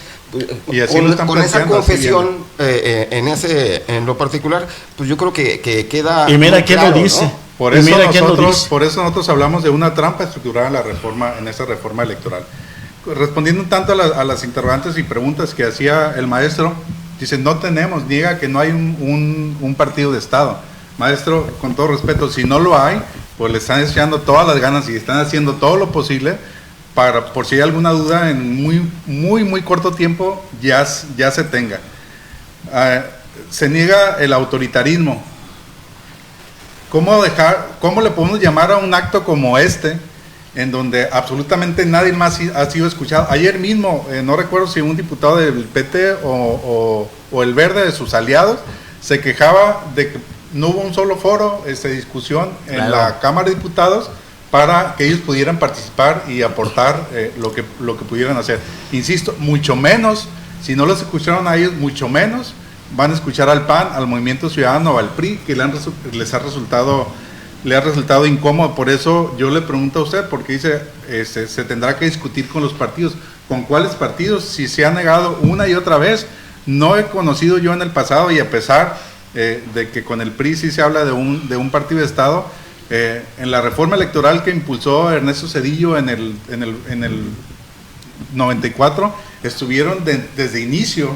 con esa confesión en lo particular, pues yo creo que queda. Y mira quién lo dice. ¿No? Por eso nosotros hablamos de una trampa estructurada en esta reforma electoral. Respondiendo un tanto a las interrogantes y preguntas que hacía el maestro, dice, niega que no hay un partido de Estado. Maestro, con todo respeto, si no lo hay, pues le están echando todas las ganas y están haciendo todo lo posible para, por si hay alguna duda, en muy corto tiempo ya se tenga. Se niega el autoritarismo. ¿cómo le podemos llamar a un acto como este, en donde absolutamente nadie más ha sido escuchado? Ayer mismo, no recuerdo si un diputado del PT o el Verde, de sus aliados, se quejaba de que no hubo un solo foro, discusión en la Cámara de Diputados para que ellos pudieran participar y aportar lo que pudieran hacer. Insisto, mucho menos, si no los escucharon a ellos, mucho menos van a escuchar al PAN, al Movimiento Ciudadano o al PRI, que le ha resultado incómodo. Por eso yo le pregunto a usted, porque dice, se tendrá que discutir con los partidos. ¿Con cuáles partidos? Si se ha negado una y otra vez. No he conocido yo en el pasado, y a pesar de que con el PRI sí se habla de un partido de Estado, en la reforma electoral que impulsó Ernesto Zedillo en el 94, estuvieron desde inicio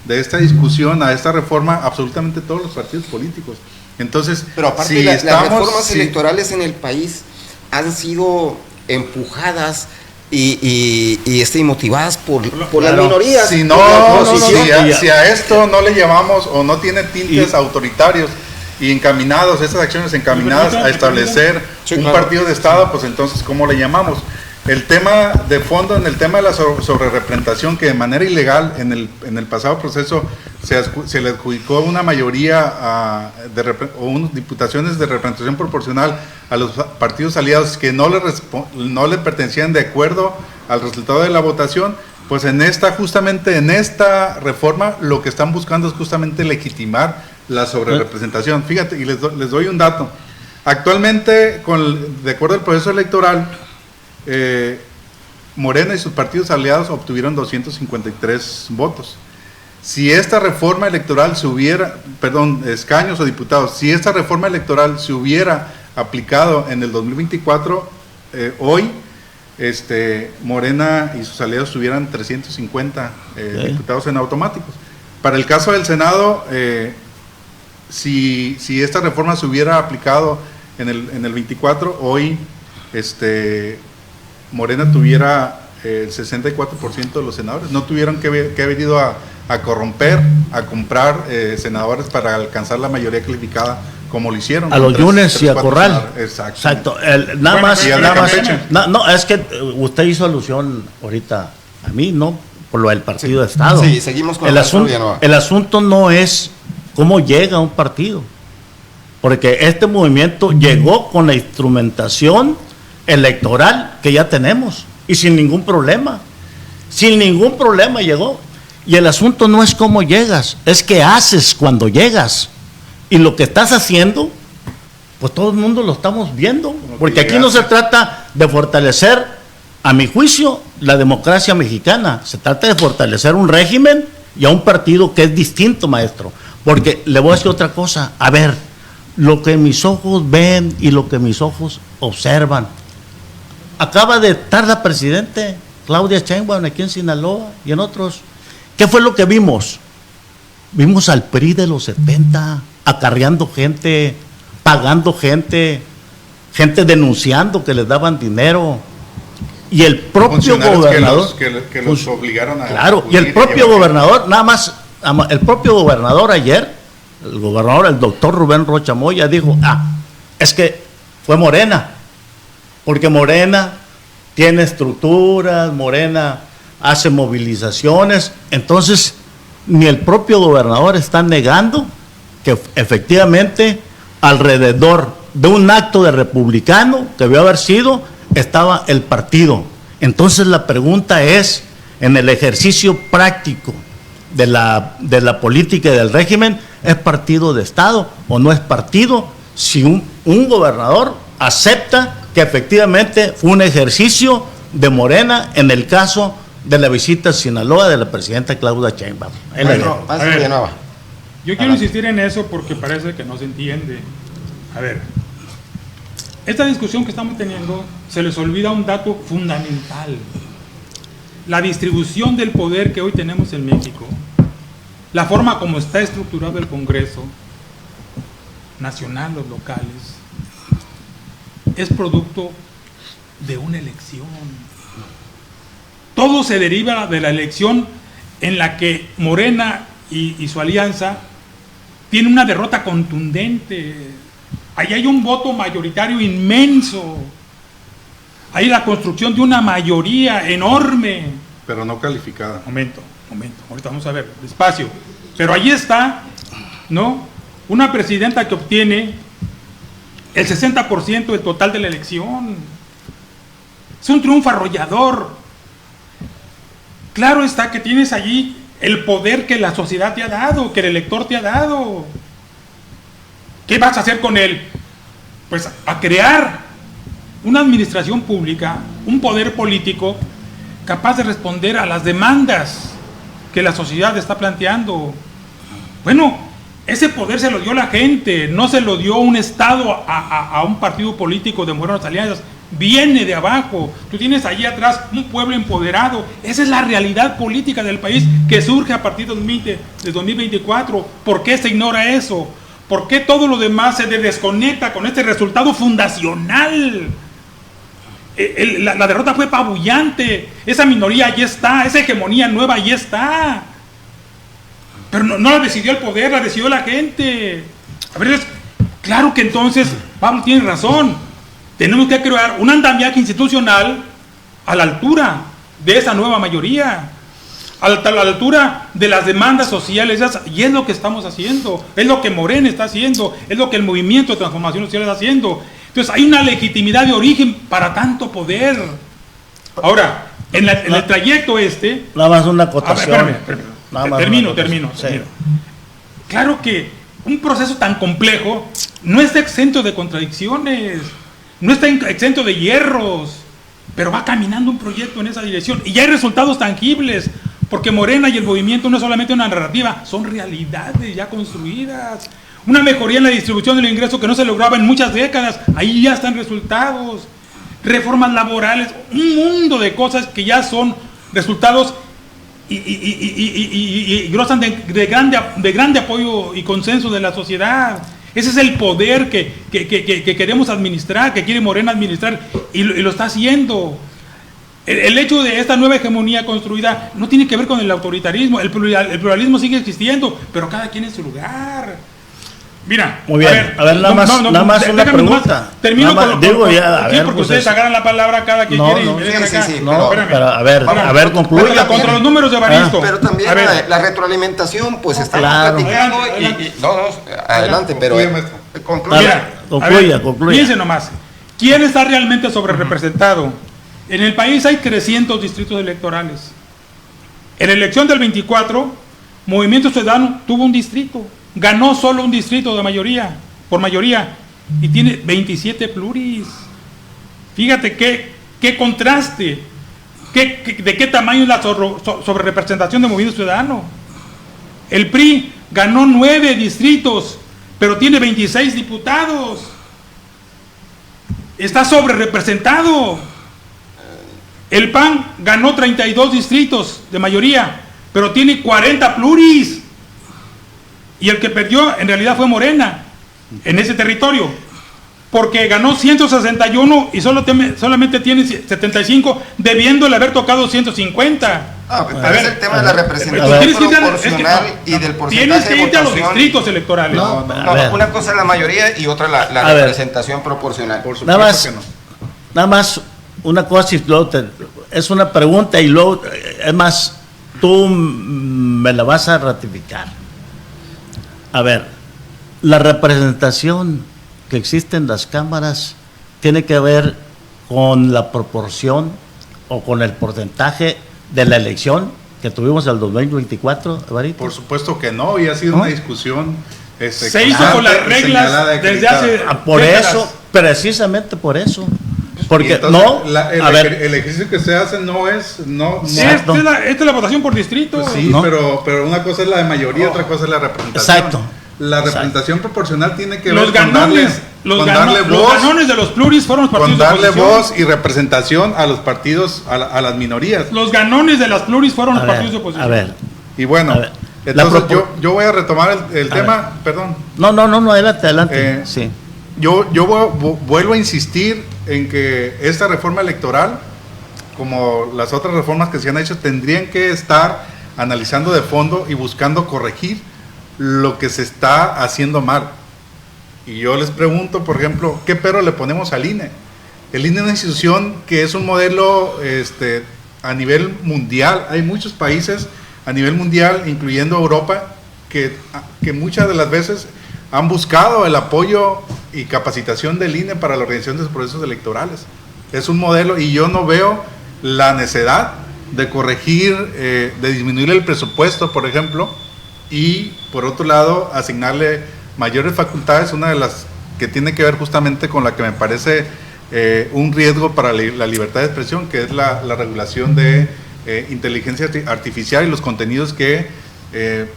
de esta discusión a esta reforma absolutamente todos los partidos políticos. Entonces, pero aparte si las reformas electorales en el país han sido empujadas y motivadas por las minorías. Si a esto no le llamamos, o no tiene tintes autoritarios y encaminados, esas acciones encaminadas a establecer un partido de Estado, pues entonces ¿cómo le llamamos? El tema de fondo, en el tema de la sobrerepresentación, que de manera ilegal en el pasado proceso se le adjudicó una mayoría o unas diputaciones de representación proporcional a los partidos aliados que no le pertenecían de acuerdo al resultado de la votación, pues justamente en esta reforma lo que están buscando es justamente legitimar la sobrerepresentación. Fíjate, y les doy un dato. Actualmente, de acuerdo al proceso electoral, Morena y sus partidos aliados obtuvieron 253 votos. Si esta reforma electoral escaños o diputados, si esta reforma electoral se hubiera aplicado en el 2024, hoy Morena y sus aliados tuvieran 350 diputados en automáticos. Para el caso del Senado, si esta reforma se hubiera aplicado en el 24, hoy Morena tuviera el 64% de los senadores. No tuvieron que haber ido a corromper, a comprar senadores para alcanzar la mayoría calificada, como lo hicieron. A los Yunes y a Corral. Exacto. No, es que usted hizo alusión ahorita a mí, ¿no? Por lo del partido de Estado. Sí, seguimos con el asunto no es cómo llega un partido, porque este movimiento llegó con la instrumentación electoral que ya tenemos y sin ningún problema llegó. Y el asunto no es cómo llegas, es qué haces cuando llegas. Y lo que estás haciendo, pues todo el mundo lo estamos viendo, porque aquí no se trata de fortalecer, a mi juicio, la democracia mexicana. Se trata de fortalecer un régimen y a un partido que es distinto, maestro. Porque le voy a decir otra cosa, a ver, lo que mis ojos ven y lo que mis ojos observan. Acaba de estar la presidente Claudia Sheinbaum aquí en Sinaloa y en otros. ¿Qué fue lo que vimos? Vimos al PRI de los 70 acarreando gente, pagando gente denunciando que les daban dinero. Y el propio gobernador que los obligaron a... Claro, y el propio gobernador, el propio gobernador ayer, el doctor Rubén Rocha Moya dijo, es que fue Morena, porque Morena tiene estructuras, Morena hace movilizaciones. Entonces ni el propio gobernador está negando que efectivamente alrededor de un acto de republicano que debió haber sido, estaba el partido. Entonces la pregunta es, en el ejercicio práctico de la política y del régimen, ¿es partido de Estado o no es partido? Si un gobernador acepta que efectivamente fue un ejercicio de Morena en el caso de la visita a Sinaloa de la presidenta Claudia Sheinbaum. Yo quiero insistir en eso porque parece que no se entiende. A ver, esta discusión que estamos teniendo, se les olvida un dato fundamental. La distribución del poder que hoy tenemos en México, la forma como está estructurado el Congreso nacional, los locales, es producto de una elección. Todo se deriva de la elección en la que Morena y su alianza tienen una derrota contundente. Ahí hay un voto mayoritario inmenso. Hay la construcción de una mayoría enorme. Pero no calificada. Momento. Ahorita vamos a ver, despacio. Pero ahí está, ¿no? Una presidenta que obtiene el 60% del total de la elección. Es un triunfo arrollador. Claro está que tienes allí el poder que la sociedad te ha dado, que el elector te ha dado. ¿Qué vas a hacer con él? Pues a crear una administración pública, un poder político capaz de responder a las demandas que la sociedad está planteando. Bueno, ese poder se lo dio la gente, no se lo dio un Estado a un partido político de Morenos Alianzas. Viene de abajo. Tú tienes allí atrás un pueblo empoderado. Esa es la realidad política del país que surge a partir de 2024. ¿Por qué se ignora eso? ¿Por qué todo lo demás se desconecta con este resultado fundacional? La derrota fue apabullante. Esa minoría allí está, esa hegemonía nueva allí está. Pero no la decidió el poder, la decidió la gente. A ver, claro que entonces Pablo tiene razón. Tenemos que crear un andamiaje institucional a la altura de esa nueva mayoría, a la altura de las demandas sociales, y es lo que estamos haciendo, es lo que Morena está haciendo, es lo que el Movimiento de Transformación Social está haciendo. Entonces hay una legitimidad de origen para tanto poder. Ahora, en el trayecto nada más una acotación. A ver, espérame. Termino. Sí. Claro que un proceso tan complejo no está exento de contradicciones, no está exento de hierros, pero va caminando un proyecto en esa dirección y ya hay resultados tangibles, porque Morena y el movimiento no es solamente una narrativa, son realidades ya construidas. Una mejoría en la distribución del ingreso que no se lograba en muchas décadas, ahí ya están resultados. Reformas laborales, un mundo de cosas que ya son resultados y gozan de grande apoyo y consenso de la sociedad. Ese es el poder que queremos administrar, que quiere Morena administrar, y lo está haciendo. El hecho de esta nueva hegemonía construida no tiene que ver con el autoritarismo, el pluralismo sigue existiendo, pero cada quien en su lugar. Mira, muy bien, a ver, nada más una pregunta. Termino porque pues ustedes agarran la palabra cada quien quiere y me dejan acá. Pero a ver, concluya. Contra los números de Evaristo. Pero también la retroalimentación, pues estamos platicando adelante, pero concluya. Fíjense nomás, ¿quién está realmente sobre representado? En el país hay 300 distritos electorales. En la elección del 24, Movimiento Ciudadano tuvo un distrito. Ganó solo un distrito por mayoría, y tiene 27 pluris. Fíjate qué contraste, de qué tamaño es la sobrerepresentación de Movimiento Ciudadano. El PRI ganó 9 distritos, pero tiene 26 diputados. Está sobrerepresentado. El PAN ganó 32 distritos de mayoría, pero tiene 40 pluris. Y el que perdió en realidad fue Morena en ese territorio, porque ganó 161 y solamente tiene 75, debiéndole haber tocado 150. Pero es el tema de la representación proporcional y del porcentaje tienes que de irte a los votación. distritos electorales. No, una cosa es la mayoría y otra la representación proporcional. Por supuesto que no. Nada más una cosa, y luego es una pregunta y luego, es más, tú me la vas a ratificar. A ver, la representación que existe en las cámaras tiene que ver con la proporción o con el porcentaje de la elección que tuvimos el 2024, Evarito. Por supuesto que no, y ha sido una discusión se hizo con las reglas desde hace por décadas. Eso, precisamente por eso. Porque entonces, el ejercicio que se hace no es esta es la votación por distrito. Pues sí, pero una cosa es la de mayoría, otra cosa es la representación. Exacto. La representación proporcional tiene que ver los ganones de los pluris fueron los partidos con darle de oposición. voz y representación a los partidos, a las minorías. Los ganones de las pluris fueron los partidos de oposición. A ver. Y bueno, entonces yo voy a retomar el tema, perdón. No, adelante. Sí. Yo vuelvo a insistir en que esta reforma electoral, como las otras reformas que se han hecho, tendrían que estar analizando de fondo y buscando corregir lo que se está haciendo mal. Y yo les pregunto, por ejemplo, ¿qué pero le ponemos al INE? El INE es una institución que es un modelo a nivel mundial. Hay muchos países a nivel mundial, incluyendo Europa, que muchas de las veces han buscado el apoyo y capacitación del INE para la organización de los procesos electorales. Es un modelo y yo no veo la necesidad de corregir, de disminuir el presupuesto, por ejemplo, y por otro lado asignarle mayores facultades, una de las que tiene que ver justamente con la que me parece un riesgo para la libertad de expresión, que es la regulación de inteligencia artificial y los contenidos que,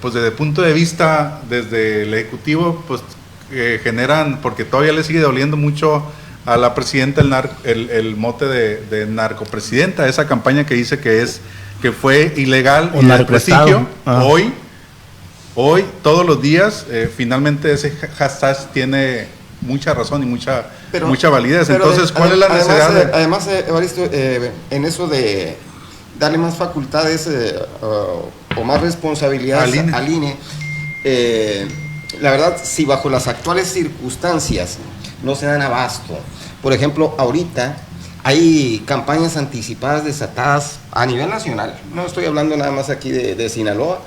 pues desde el punto de vista, desde el Ejecutivo, pues generan, porque todavía le sigue doliendo mucho a la presidenta el mote de narcopresidenta, esa campaña que dice que fue ilegal y de prestigio. Hoy, todos los días, finalmente ese hashtag tiene mucha razón y mucha validez. Entonces, ¿cuál es la necesidad? Además, Evaristo, en eso de darle más facultades o más responsabilidades al INE, la verdad, si bajo las actuales circunstancias no se dan abasto, por ejemplo, ahorita hay campañas anticipadas desatadas a nivel nacional, no estoy hablando nada más aquí de Sinaloa,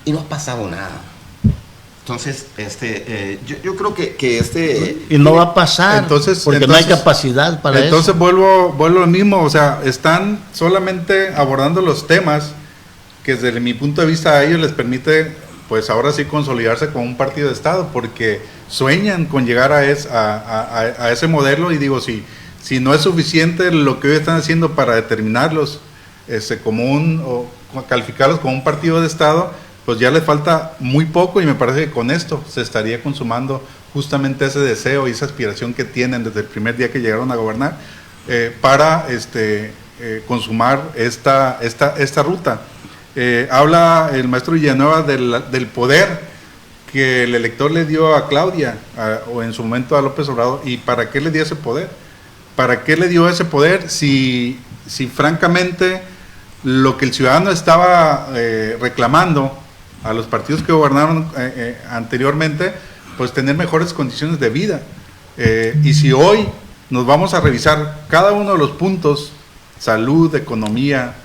y no ha pasado nada. Entonces, yo creo que y no va a pasar, porque no hay capacidad para eso. Entonces vuelvo a lo mismo, o sea, están solamente abordando los temas que desde mi punto de vista a ellos les permite, pues ahora sí consolidarse como un partido de Estado, porque sueñan con llegar a ese modelo, y digo, si no es suficiente lo que hoy están haciendo para determinarlos o calificarlos como un partido de Estado, pues ya les falta muy poco, y me parece que con esto se estaría consumando justamente ese deseo y esa aspiración que tienen desde el primer día que llegaron a gobernar para consumar esta ruta. Habla el maestro Villanueva del poder que el elector le dio a Claudia o en su momento a López Obrador. ¿Y para qué le dio ese poder? ¿Para qué le dio ese poder si francamente lo que el ciudadano estaba reclamando a los partidos que gobernaron anteriormente, pues tener mejores condiciones de vida? Y si hoy nos vamos a revisar cada uno de los puntos, salud, economía,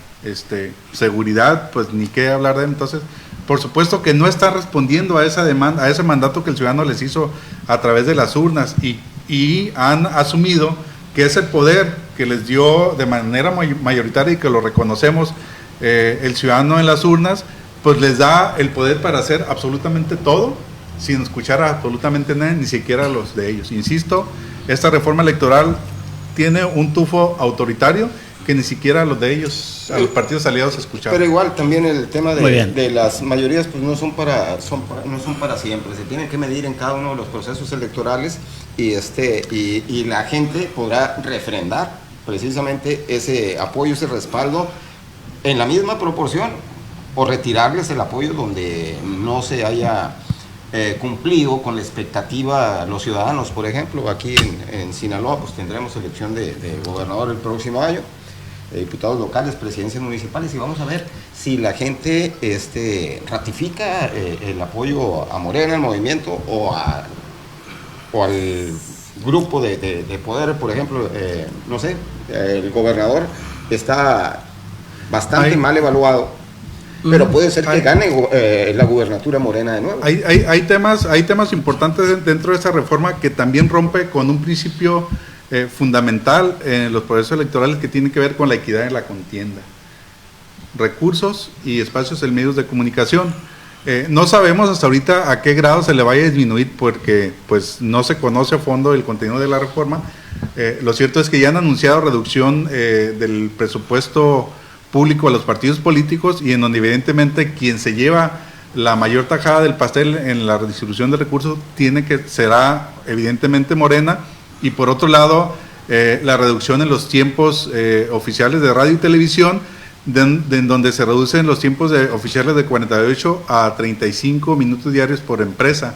seguridad, pues ni qué hablar de él. Entonces, por supuesto que no está respondiendo a esa demanda, a ese mandato que el ciudadano les hizo a través de las urnas, y han asumido que ese poder que les dio de manera mayoritaria y que lo reconocemos el ciudadano en las urnas, pues les da el poder para hacer absolutamente todo sin escuchar a absolutamente nadie, ni siquiera a los de ellos. Insisto, esta reforma electoral tiene un tufo autoritario que ni siquiera a los de ellos, a los partidos aliados, escucharon. Pero igual también el tema de las mayorías pues no son para siempre, se tienen que medir en cada uno de los procesos electorales, y la gente podrá refrendar precisamente ese apoyo, ese respaldo en la misma proporción, o retirarles el apoyo donde no se haya cumplido con la expectativa los ciudadanos. Por ejemplo, aquí en Sinaloa pues tendremos elección de gobernador el próximo año, de diputados locales, presidencias municipales, y vamos a ver si la gente ratifica el apoyo a Morena, al movimiento, o al grupo de poder. Por ejemplo, no sé, el gobernador está bastante mal evaluado, pero puede ser que gane la gubernatura Morena de nuevo. Hay temas importantes dentro de esa reforma que también rompe con un principio fundamental en los procesos electorales, que tiene que ver con la equidad en la contienda, recursos y espacios en medios de comunicación. No sabemos hasta ahorita a qué grado se le vaya a disminuir, porque pues no se conoce a fondo el contenido de la reforma. Lo cierto es que ya han anunciado reducción del presupuesto público a los partidos políticos, y en donde evidentemente quien se lleva la mayor tajada del pastel en la redistribución de recursos será evidentemente Morena. Y por otro lado, la reducción en los tiempos oficiales de radio y televisión, en donde se reducen los tiempos oficiales de 48 a 35 minutos diarios por empresa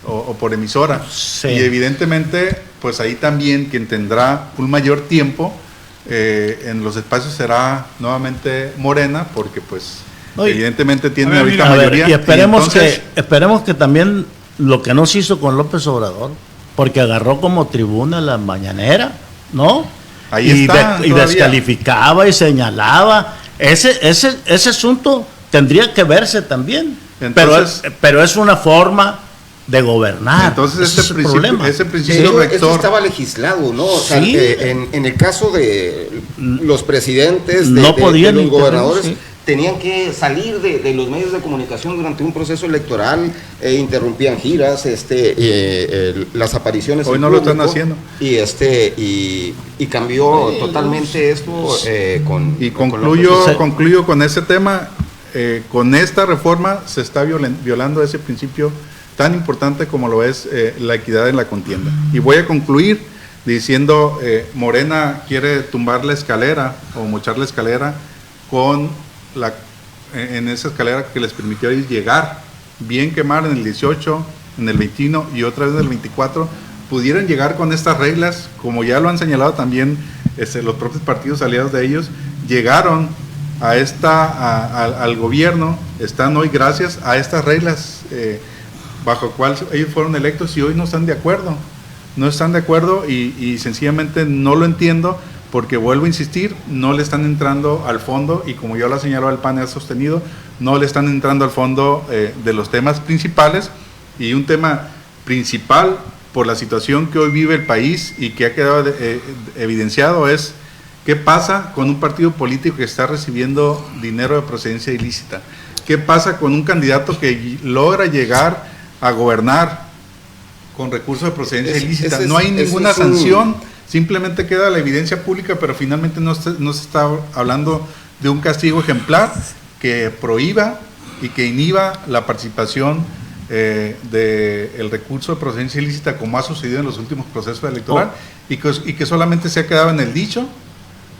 o por emisora. Sí. Y evidentemente, pues ahí también quien tendrá un mayor tiempo en los espacios será nuevamente Morena, porque pues evidentemente tiene ahorita mayoría. Y esperemos que también lo que no se hizo con López Obrador, porque agarró como tribuna la mañanera, ¿no? Ahí y, está, y descalificaba y señalaba. Ese asunto tendría que verse también. Entonces, pero es una forma de gobernar. Entonces ese Eso principio rector estaba legislado, ¿no? O sea, Sí. en el caso de los presidentes, No de podían los intervenir, gobernadores, sí. tenían que salir de los medios de comunicación durante un proceso electoral, interrumpían giras, las apariciones. Hoy en no lo público, están haciendo. Y cambió totalmente esto con. Y con concluyo con ese tema. Con esta reforma se está violando ese principio tan importante como lo es la equidad en la contienda. Y voy a concluir diciendo, Morena quiere tumbar la escalera o mochar la escalera en esa escalera que les permitió llegar, bien quemar en el 18, en el 21 y otra vez en el 24, pudieran llegar con estas reglas, como ya lo han señalado también los propios partidos aliados de ellos, llegaron al gobierno, están hoy gracias a estas reglas bajo cual ellos fueron electos y hoy no están de acuerdo. No están de acuerdo y sencillamente no lo entiendo porque vuelvo a insistir, no le están entrando al fondo y como ya lo ha señalado el panel sostenido, no le están entrando al fondo de los temas principales y un tema principal por la situación que hoy vive el país y que ha quedado evidenciado es qué pasa con un partido político que está recibiendo dinero de procedencia ilícita, qué pasa con un candidato que logra llegar a gobernar con recursos de procedencia ilícita. No hay ninguna sanción, simplemente queda la evidencia pública, pero finalmente no se está hablando de un castigo ejemplar que prohíba y que inhiba la participación del recurso de procedencia ilícita como ha sucedido en los últimos procesos electorales y que solamente se ha quedado en el dicho.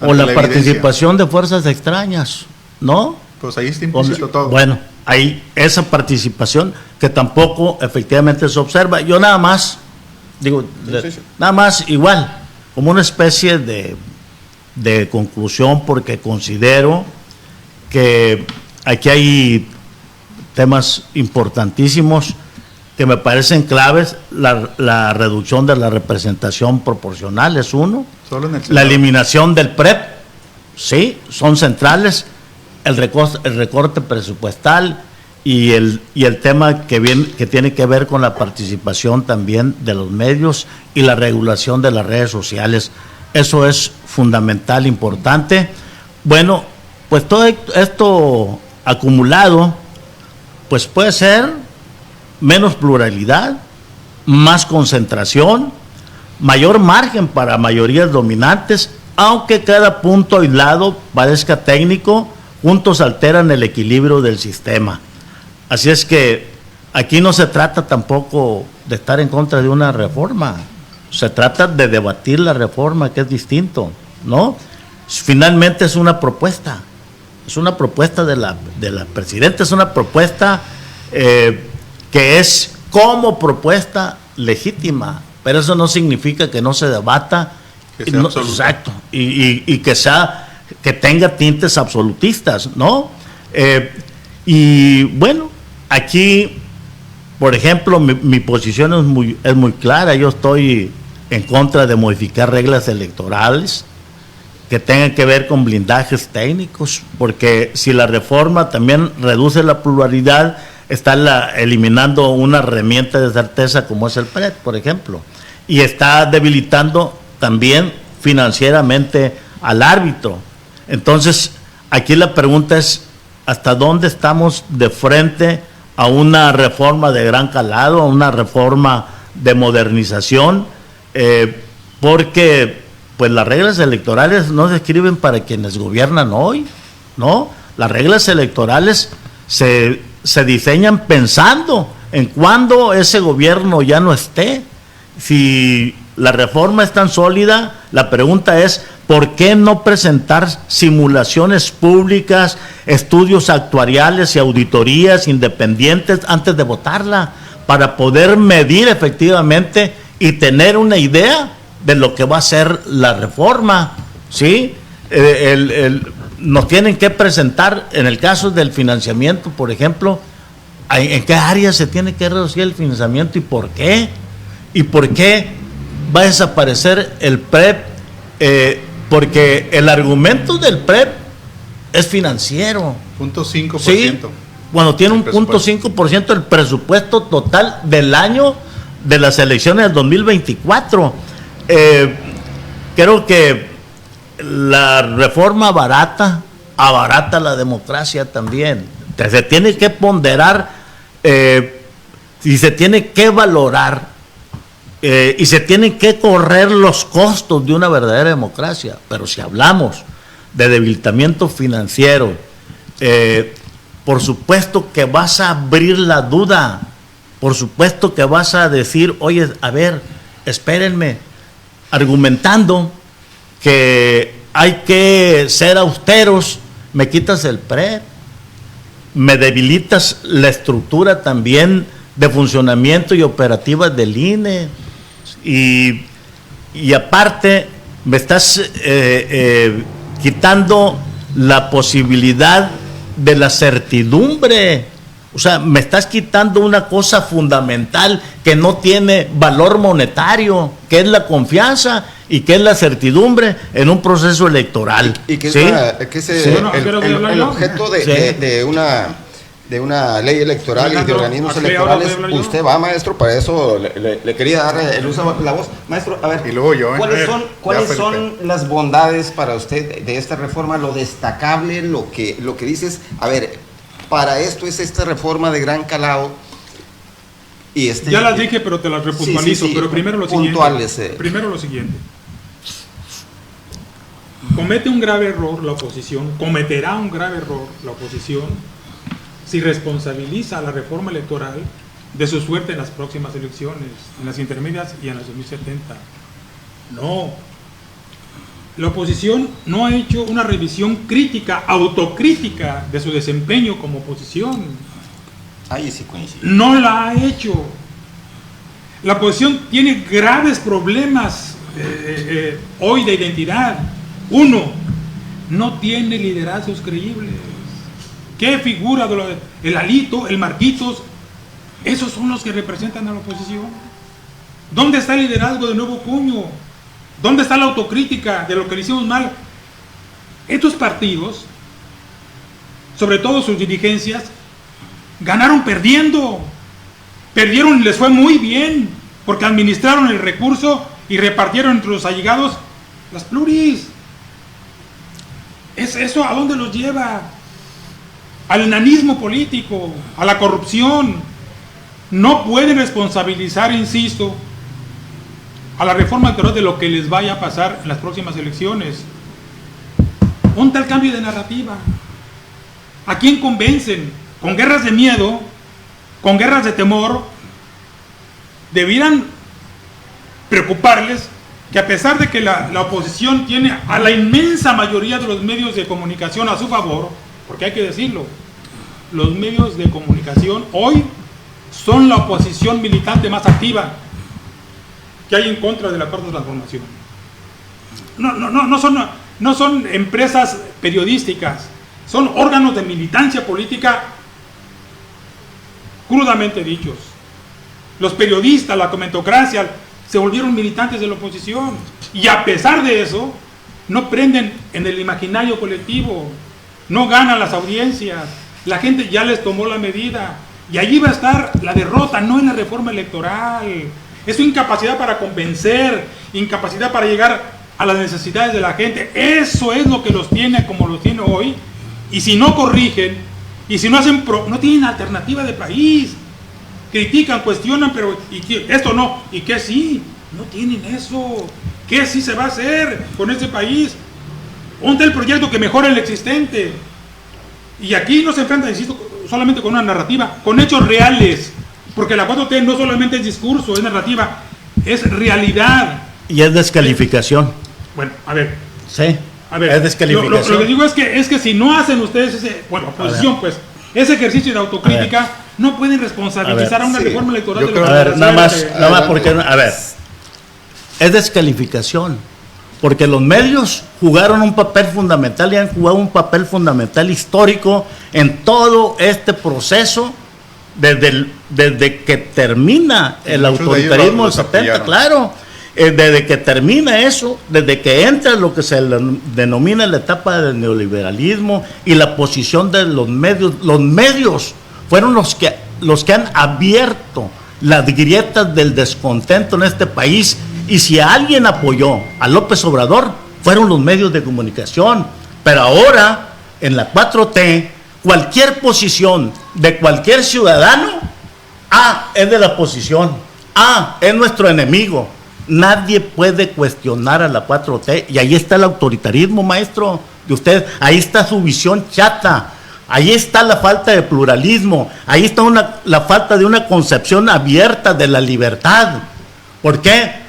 O la participación de fuerzas extrañas, ¿no? Pues ahí está implícito todo. Bueno, hay esa participación que tampoco efectivamente se observa. Yo nada más, nada más igual, como una especie de conclusión, porque considero que aquí hay temas importantísimos que me parecen claves. La reducción de la representación proporcional es uno. Solo en el la eliminación del PREP, sí, son centrales. El recorte presupuestal y el tema que tiene que ver con la participación también de los medios y la regulación de las redes sociales. Eso es fundamental, importante. Bueno, pues todo esto acumulado, pues puede ser menos pluralidad, más concentración, mayor margen para mayorías dominantes, aunque cada punto aislado parezca técnico, juntos alteran el equilibrio del sistema. Así es que aquí no se trata tampoco de estar en contra de una reforma, se trata de debatir la reforma, que es distinto, ¿no? Finalmente es una propuesta de la presidenta, es una propuesta que es como propuesta legítima, pero eso no significa que no se debata, que sea exacto, y que tenga tintes absolutistas, ¿no? Y bueno, aquí, por ejemplo, mi posición es muy clara. Yo estoy en contra de modificar reglas electorales que tengan que ver con blindajes técnicos, porque si la reforma también reduce la pluralidad, está eliminando una herramienta de certeza como es el PREP, por ejemplo, y está debilitando también financieramente al árbitro. Entonces, aquí la pregunta es, ¿hasta dónde estamos de frente a una reforma de gran calado, a una reforma de modernización? Porque pues las reglas electorales no se escriben para quienes gobiernan hoy, ¿no? Las reglas electorales se diseñan pensando en cuando ese gobierno ya no esté. Si la reforma es tan sólida, la pregunta es, ¿por qué no presentar simulaciones públicas, estudios actuariales y auditorías independientes antes de votarla, para poder medir efectivamente y tener una idea de lo que va a ser la reforma? ¿Sí? Nos tienen que presentar, en el caso del financiamiento, por ejemplo, en qué áreas se tiene que reducir el financiamiento y por qué. ¿Y por qué va a desaparecer el PREP? Porque el argumento del PREP es financiero. 0.5%. Sí, cuando tiene un 0.5% del presupuesto total del año de las elecciones del 2024. Creo que la reforma abarata la democracia también. Se tiene que ponderar y se tiene que valorar y se tienen que correr los costos de una verdadera democracia. Pero si hablamos de debilitamiento financiero, por supuesto que vas a abrir la duda, por supuesto que vas a decir, oye, a ver, espérenme, argumentando que hay que ser austeros, me quitas el PREP, me debilitas la estructura también de funcionamiento y operativa del INE, y aparte me estás quitando la posibilidad de la certidumbre. O sea, me estás quitando una cosa fundamental que no tiene valor monetario, que es la confianza y que es la certidumbre en un proceso electoral. Y que es, ¿sí? el objeto de una ley electoral y de organismos electorales. Usted va, maestro, para eso le quería dar el uso de la voz. Maestro, a ver, y luego yo, ¿cuáles son las bondades para usted de esta reforma? Lo destacable, lo que dices, a ver, para esto es esta reforma de gran calado. Y ya las dije, pero te las repuntualizo. Pero primero lo siguiente. Primero lo siguiente. Comete un grave error la oposición, cometerá un grave error la oposición si responsabiliza a la reforma electoral de su suerte en las próximas elecciones, en las intermedias y en las 2070. No. La oposición no ha hecho una revisión crítica, autocrítica de su desempeño como oposición. Ahí sí coincide. No la ha hecho. La oposición tiene graves problemas hoy de identidad. Uno, no tiene liderazgos creíbles. ¿Qué figura el Alito, el Marquitos? Esos son los que representan a la oposición. ¿Dónde está el liderazgo de Nuevo Cuño? ¿Dónde está la autocrítica de lo que le hicimos mal? Estos partidos, sobre todo sus dirigencias, ganaron perdiendo. Perdieron y les fue muy bien, porque administraron el recurso y repartieron entre los allegados las pluris. ¿Eso a dónde los lleva? Al enanismo político, a la corrupción. No pueden responsabilizar, insisto, a la reforma electoral de lo que les vaya a pasar en las próximas elecciones. Un tal cambio de narrativa. ¿A quién convencen? Con guerras de miedo, con guerras de temor. Debieran preocuparles que, a pesar de que la oposición tiene a la inmensa mayoría de los medios de comunicación a su favor, porque hay que decirlo, los medios de comunicación hoy son la oposición militante más activa que hay en contra de la Cuarta Transformación. No son empresas periodísticas, son órganos de militancia política crudamente dichos. Los periodistas, la comentocracia, se volvieron militantes de la oposición, y a pesar de eso no prenden en el imaginario colectivo, no ganan las audiencias, la gente ya les tomó la medida, y allí va a estar la derrota, no en la reforma electoral. Es su incapacidad para convencer, incapacidad para llegar a las necesidades de la gente. Eso es lo que los tiene como los tiene hoy. Y si no corrigen, y si no hacen no tienen alternativa de país. Critican, cuestionan, pero esto no, y que sí, no tienen eso. ¿Qué sí se va a hacer con este país? ¿Dónde el proyecto que mejore el existente? Y aquí no se enfrentan, insisto, solamente con una narrativa, con hechos reales. Porque la 4T no solamente es discurso, es narrativa, es realidad. Y es descalificación. Bueno, a ver. Sí, a ver, es descalificación. Lo que digo es que si no hacen ustedes oposición, pues, ese ejercicio de autocrítica, no pueden responsabilizar a una reforma electoral. A ver, nada más porque, a ver, es descalificación. Porque los medios jugaron un papel fundamental y han jugado un papel fundamental histórico en todo este proceso desde que termina el Muchos de ellos autoritarismo del los 70, apoyaron. claro, desde que termina eso, desde que entra lo que se denomina la etapa del neoliberalismo y la posición de los medios fueron los que han abierto las grietas del descontento en este país. Y si alguien apoyó a López Obrador, fueron los medios de comunicación. Pero ahora, en la 4T, cualquier posición de cualquier ciudadano, es de la oposición, es nuestro enemigo. Nadie puede cuestionar a la 4T, y ahí está el autoritarismo, maestro, de usted, ahí está su visión chata, ahí está la falta de pluralismo, ahí está la falta de una concepción abierta de la libertad. ¿Por qué?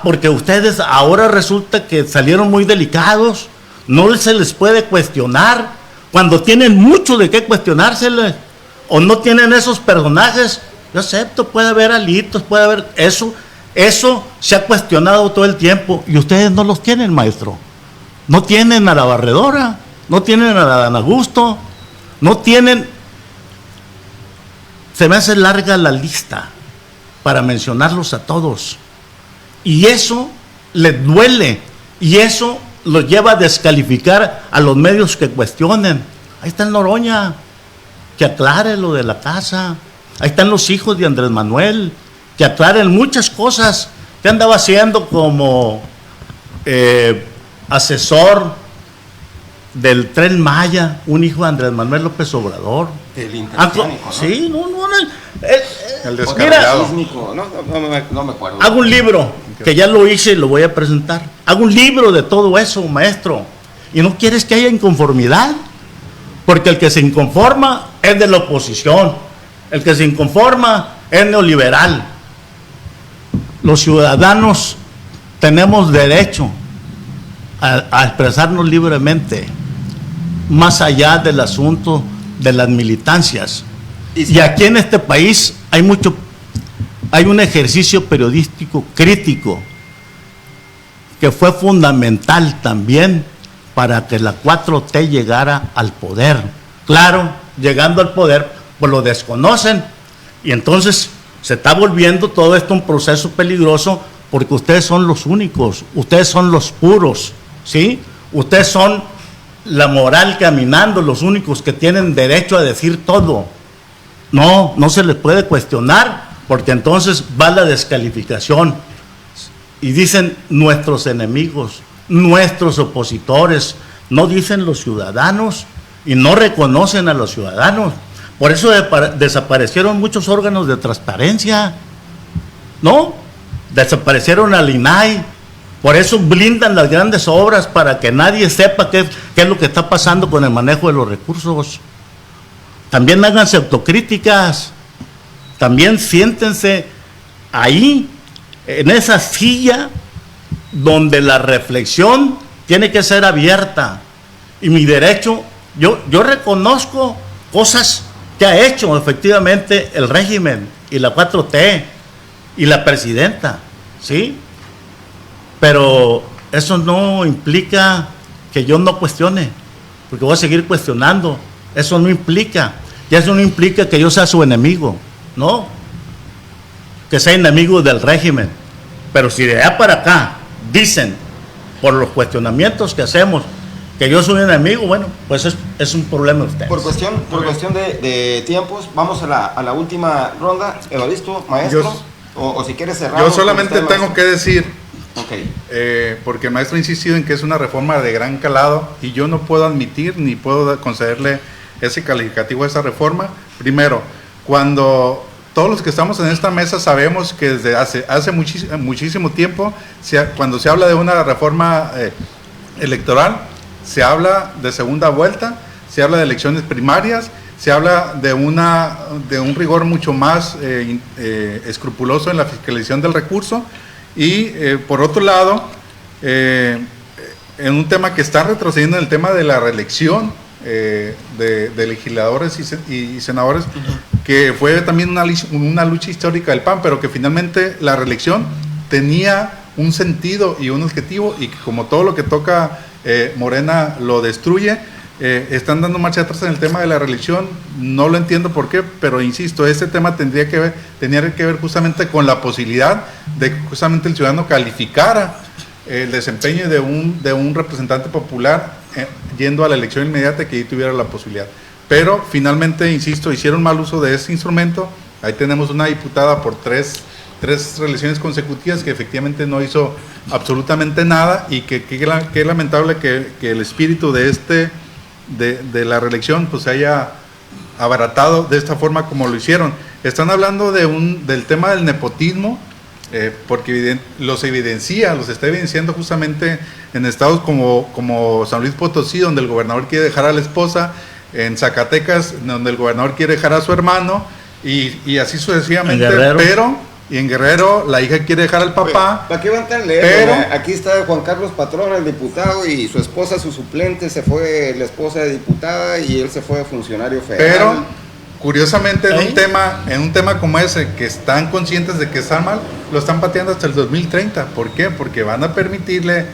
Porque ustedes ahora resulta que salieron muy delicados, no se les puede cuestionar, cuando tienen mucho de qué cuestionárseles, o no tienen esos personajes. Yo acepto, puede haber alitos, puede haber eso se ha cuestionado todo el tiempo, y ustedes no los tienen, maestro. No tienen a la barredora, no tienen a la Dan Augusto, no tienen. Se me hace larga la lista para mencionarlos a todos, y eso les duele, y eso los lleva a descalificar a los medios que cuestionen. Ahí está el Noroña, que aclare lo de la casa. Ahí están los hijos de Andrés Manuel, que aclaren muchas cosas que andaba haciendo como asesor del Tren Maya, un hijo de Andrés Manuel López Obrador. El interoceánico, ¿no? Sí, El Mira, descabellado. no me acuerdo. hago un libro, que ya lo hice y lo voy a presentar. Hago un libro de todo eso, maestro. Y no quieres que haya inconformidad, porque el que se inconforma es de la oposición, el que se inconforma es neoliberal. Los ciudadanos tenemos derecho a expresarnos libremente, más allá del asunto de las militancias. Y aquí en este país hay un ejercicio periodístico crítico que fue fundamental también para que la 4T llegara al poder. Claro, llegando al poder, pues lo desconocen, y entonces se está volviendo todo esto un proceso peligroso, porque ustedes son los únicos, ustedes son los puros, ¿sí? Ustedes son la moral caminando, los únicos que tienen derecho a decir todo. No se les puede cuestionar, porque entonces va la descalificación. Y dicen nuestros enemigos, nuestros opositores, no dicen los ciudadanos, y no reconocen a los ciudadanos. Por eso desaparecieron muchos órganos de transparencia, ¿no? Desaparecieron al INAI, por eso blindan las grandes obras, para que nadie sepa qué es lo que está pasando con el manejo de los recursos. También háganse autocríticas, también siéntense ahí, en esa silla donde la reflexión tiene que ser abierta. Y mi derecho, yo reconozco cosas que ha hecho efectivamente el régimen y la 4T y la presidenta, ¿sí? Pero eso no implica que yo no cuestione, porque voy a seguir cuestionando. Eso no implica que yo sea su enemigo, no, que sea enemigo del régimen. Pero si de allá para acá dicen, por los cuestionamientos que hacemos, que yo soy un enemigo, bueno, pues es un problema de ustedes. Por cuestión de tiempos, vamos a la última ronda. Evaristo, maestro, o si quieres cerrar. Yo solamente tengo que decir, porque el maestro ha insistido en que es una reforma de gran calado, y yo no puedo admitir ni puedo concederle ese calificativo a esa reforma. Primero, cuando todos los que estamos en esta mesa sabemos que desde hace muchísimo tiempo, cuando se habla de una reforma electoral, se habla de segunda vuelta, se habla de elecciones primarias, se habla de un rigor mucho más escrupuloso en la fiscalización del recurso, y por otro lado, en un tema que está retrocediendo, en el tema de la reelección de legisladores y senadores, que fue también una lucha histórica del PAN, pero que finalmente la reelección tenía un sentido y un objetivo, y que como todo lo que toca Morena lo destruye, están dando marcha atrás en el tema de la reelección. No lo entiendo por qué, pero insisto, este tema tenía que ver justamente con la posibilidad de que justamente el ciudadano calificara el desempeño de un representante popular yendo a la elección inmediata, que ahí tuviera la posibilidad. Pero finalmente, insisto, hicieron mal uso de ese instrumento. Ahí tenemos una diputada por tres reelecciones consecutivas que efectivamente no hizo absolutamente nada, y que es lamentable que el espíritu de la reelección pues se haya abaratado de esta forma como lo hicieron. Están hablando del tema del nepotismo, porque los está evidenciando justamente en estados como San Luis Potosí, donde el gobernador quiere dejar a la esposa, en Zacatecas, donde el gobernador quiere dejar a su hermano, y así sucesivamente, y en Guerrero la hija quiere dejar al papá. ¿Para qué van tan lejos? Pero aquí está Juan Carlos Patrón, el diputado, y su esposa, su suplente, se fue la esposa de diputada, y él se fue funcionario federal. Pero curiosamente en un tema como ese, que están conscientes de que está mal, lo están pateando hasta el 2030. ¿Por qué? Porque van a permitirle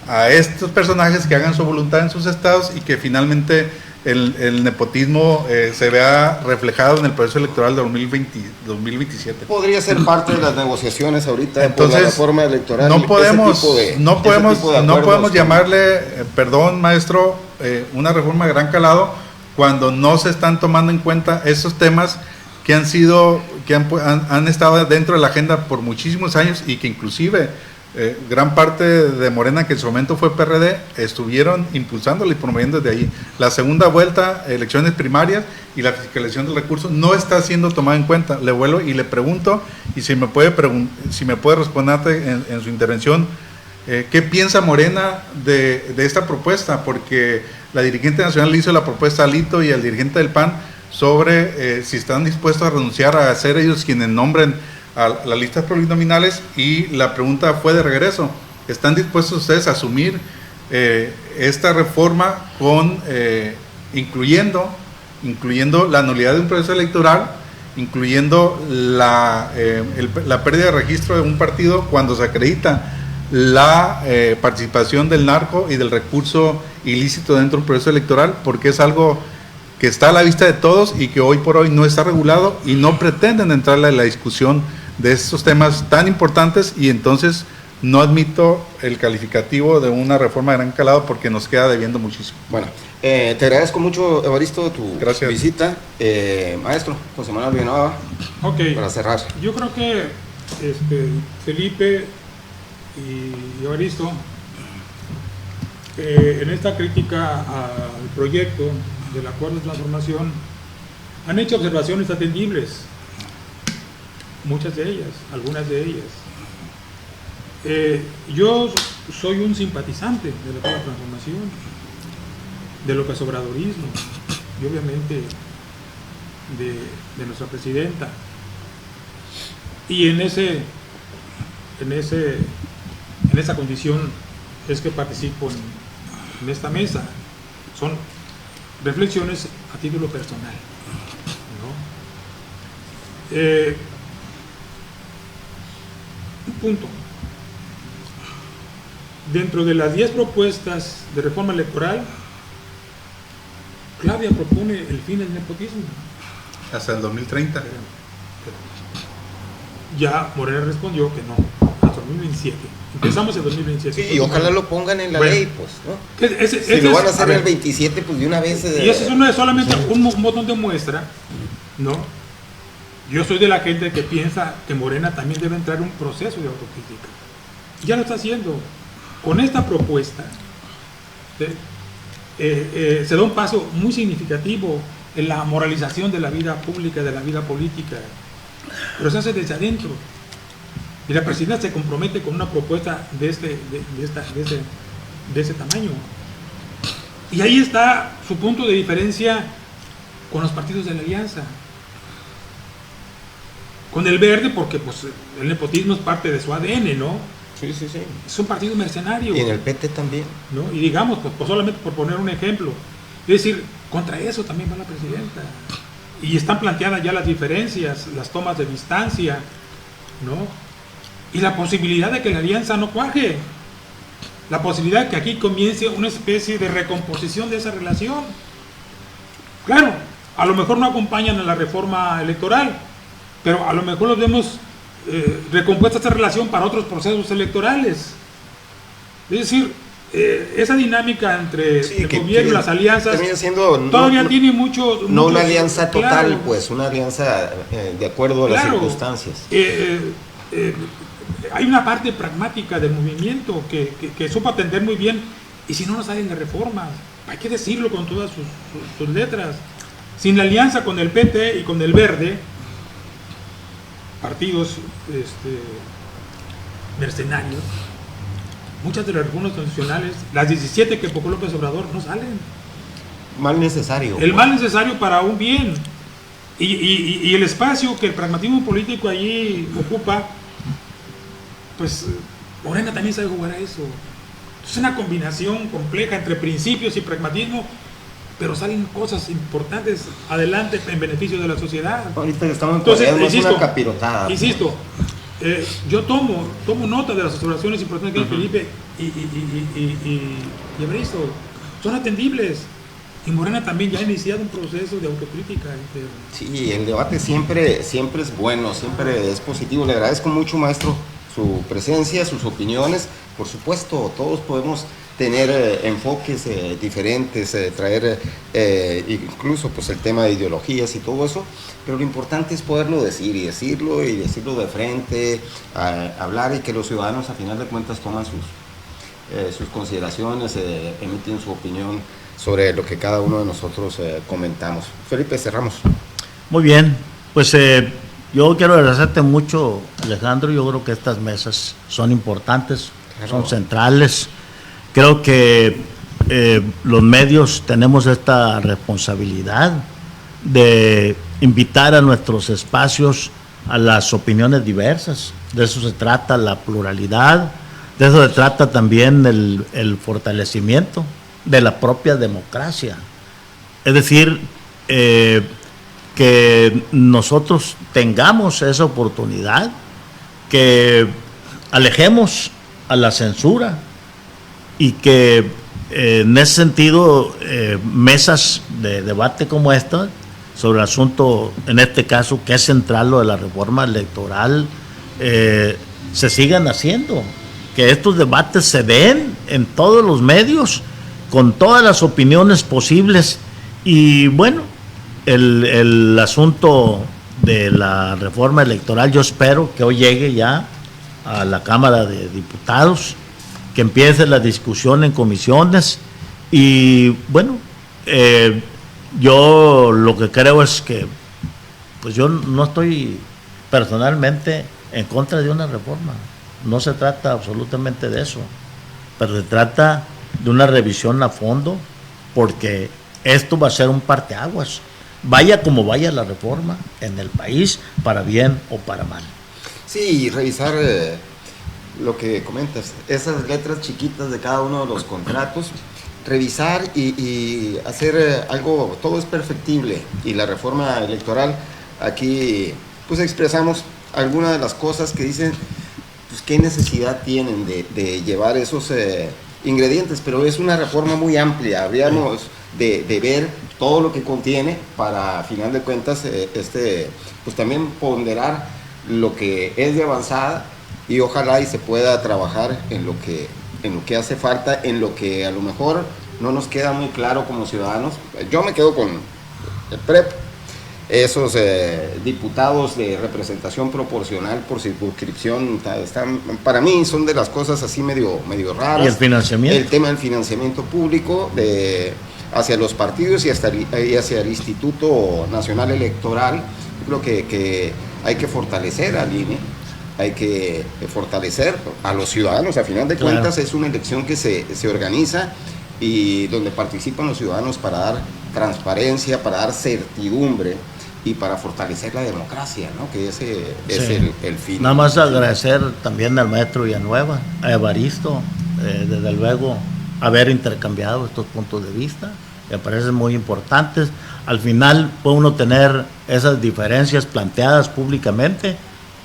a estos personajes que hagan su voluntad en sus estados, y que finalmente el nepotismo se vea reflejado en el proceso electoral de 2027. Podría ser parte de las negociaciones ahorita. Entonces, por la reforma electoral. No podemos llamarle, perdón maestro, una reforma de gran calado, cuando no se están tomando en cuenta esos temas que han estado dentro de la agenda por muchísimos años, y que inclusive gran parte de Morena, que en su momento fue PRD, estuvieron impulsándolo y promoviendo desde ahí. La segunda vuelta, elecciones primarias y la fiscalización del recurso no está siendo tomada en cuenta. Le vuelvo y le pregunto, y si me puede responder en su intervención, ¿qué piensa Morena de esta propuesta? Porque la dirigente nacional le hizo la propuesta a Alito y al dirigente del PAN sobre si están dispuestos a renunciar a ser ellos quienes nombren a las listas plurinominales, y la pregunta fue de regreso: ¿están dispuestos ustedes a asumir esta reforma incluyendo la nulidad de un proceso electoral, incluyendo la pérdida de registro de un partido cuando se acredita la participación del narco y del recurso ilícito dentro de un proceso electoral? Porque es algo que está a la vista de todos y que hoy por hoy no está regulado, y no pretenden entrarle a la discusión de estos temas tan importantes, y entonces no admito el calificativo de una reforma de gran calado, porque nos queda debiendo muchísimo. Bueno, te agradezco mucho, Evaristo, tu Gracias. visita. Maestro José Manuel Villanueva, para cerrar. Yo creo que Felipe y Evaristo, en esta crítica al proyecto del acuerdo de transformación, han hecho observaciones atendibles, muchas de ellas, algunas de ellas. Yo soy un simpatizante del acuerdo de transformación, del López Obradorismo, y obviamente de nuestra presidenta, y en esa condición es que participo en esta mesa. Son reflexiones a título personal, ¿no? Un punto. Dentro de las 10 propuestas de reforma electoral, Claudia propone el fin del nepotismo. Hasta el 2030. Ya Morena respondió que no, hasta el 2027. Empezamos en 2027. Sí, y ojalá lo pongan en la ley, pues, ¿no? Si lo van a hacer en el 27, pues de una vez. Y eso es solamente un botón de muestra, ¿no? Yo soy de la gente que piensa que Morena también debe entrar en un proceso de autocrítica. Ya lo está haciendo. Con esta propuesta se da un paso muy significativo en la moralización de la vida pública, de la vida política, pero se hace desde adentro. Y la presidenta se compromete con una propuesta de ese tamaño. Y ahí está su punto de diferencia con los partidos de la alianza. Con el Verde, porque pues, el nepotismo es parte de su ADN, ¿no? Sí, sí, sí. Es un partido mercenario. Y en el PT también. ¿No? Y digamos, pues solamente por poner un ejemplo, es decir, contra eso también va la presidenta. Y están planteadas ya las diferencias, las tomas de distancia, ¿no? Y la posibilidad de que la alianza no cuaje. la posibilidad de que aquí comience una especie de recomposición de esa relación. Claro, a lo mejor no acompañan a la reforma electoral, pero a lo mejor los vemos recompuesta esta relación para otros procesos electorales. Es decir, esa dinámica entre el gobierno y las alianzas todavía tiene mucho... No una alianza total, claro, pues, una alianza de acuerdo a las circunstancias. Hay una parte pragmática del movimiento que supo atender muy bien, y si no nos salen de reformas, hay que decirlo con todas sus letras. Sin la alianza con el PT y con el Verde, partidos mercenarios, muchas de las reformas constitucionales, las 17 que empujó López Obrador, no salen. Mal necesario. El mal necesario para un bien. Y el espacio que el pragmatismo político allí ocupa, pues Morena también sabe jugar a eso. Es una combinación compleja entre principios y pragmatismo, pero salen cosas importantes adelante en beneficio de la sociedad. Ahorita estamos en Entonces, es una capirotada. Insisto, yo tomo nota de las observaciones importantes que hay Felipe y Evaristo. Son atendibles. Y Morena también ya ha iniciado un proceso de autocrítica interna. Sí, el debate siempre es bueno, siempre es positivo. Le agradezco mucho, maestro, su presencia, sus opiniones. Por supuesto, todos podemos tener enfoques diferentes, traer incluso pues el tema de ideologías y todo eso, pero lo importante es poderlo decir y decirlo de frente, hablar, y que los ciudadanos a final de cuentas toman sus consideraciones, emiten su opinión sobre lo que cada uno de nosotros comentamos. Felipe, cerramos. Muy bien, pues yo quiero agradecerte mucho, Alejandro. Yo creo que estas mesas son importantes, claro, son centrales. Creo que los medios tenemos esta responsabilidad de invitar a nuestros espacios a las opiniones diversas. De eso se trata la pluralidad, de eso se trata también el fortalecimiento de la propia democracia. Es decir, que nosotros tengamos esa oportunidad, que alejemos a la censura, y que en ese sentido mesas de debate como esta sobre el asunto, en este caso que es central, lo de la reforma electoral, se sigan haciendo, que estos debates se den en todos los medios con todas las opiniones posibles. Y bueno, el asunto de la reforma electoral, yo espero que hoy llegue ya a la Cámara de Diputados, que empiece la discusión en comisiones. Y bueno, yo lo que creo es que pues yo no estoy personalmente en contra de una reforma, no se trata absolutamente de eso, pero se trata de una revisión a fondo, porque esto va a ser un parteaguas, vaya como vaya la reforma en el país, para bien o para mal. Sí, revisar lo que comentas, esas letras chiquitas de cada uno de los contratos, revisar y hacer algo. Todo es perfectible, y la reforma electoral, aquí pues expresamos algunas de las cosas que dicen, pues qué necesidad tienen de llevar esos ingredientes, pero es una reforma muy amplia. Habríamos de ver todo lo que contiene para, a final de cuentas, pues también ponderar lo que es de avanzada, y ojalá y se pueda trabajar en lo que hace falta, en lo que a lo mejor no nos queda muy claro como ciudadanos. Yo me quedo con el PREP, esos diputados de representación proporcional por circunscripción, para mí son de las cosas así medio raras. ¿Y el financiamiento? El tema del financiamiento público hacia los partidos y hacia el Instituto Nacional Electoral. Yo creo que hay que fortalecer al INE, hay que fortalecer a los ciudadanos. A final de cuentas, es una elección que se organiza y donde participan los ciudadanos para dar transparencia, para dar certidumbre y para fortalecer la democracia, ¿no? Que ese es el fin. Nada más agradecer también al maestro Villanueva, a Evaristo, desde luego haber intercambiado estos puntos de vista, me parecen muy importantes. Al final puede uno tener esas diferencias planteadas públicamente,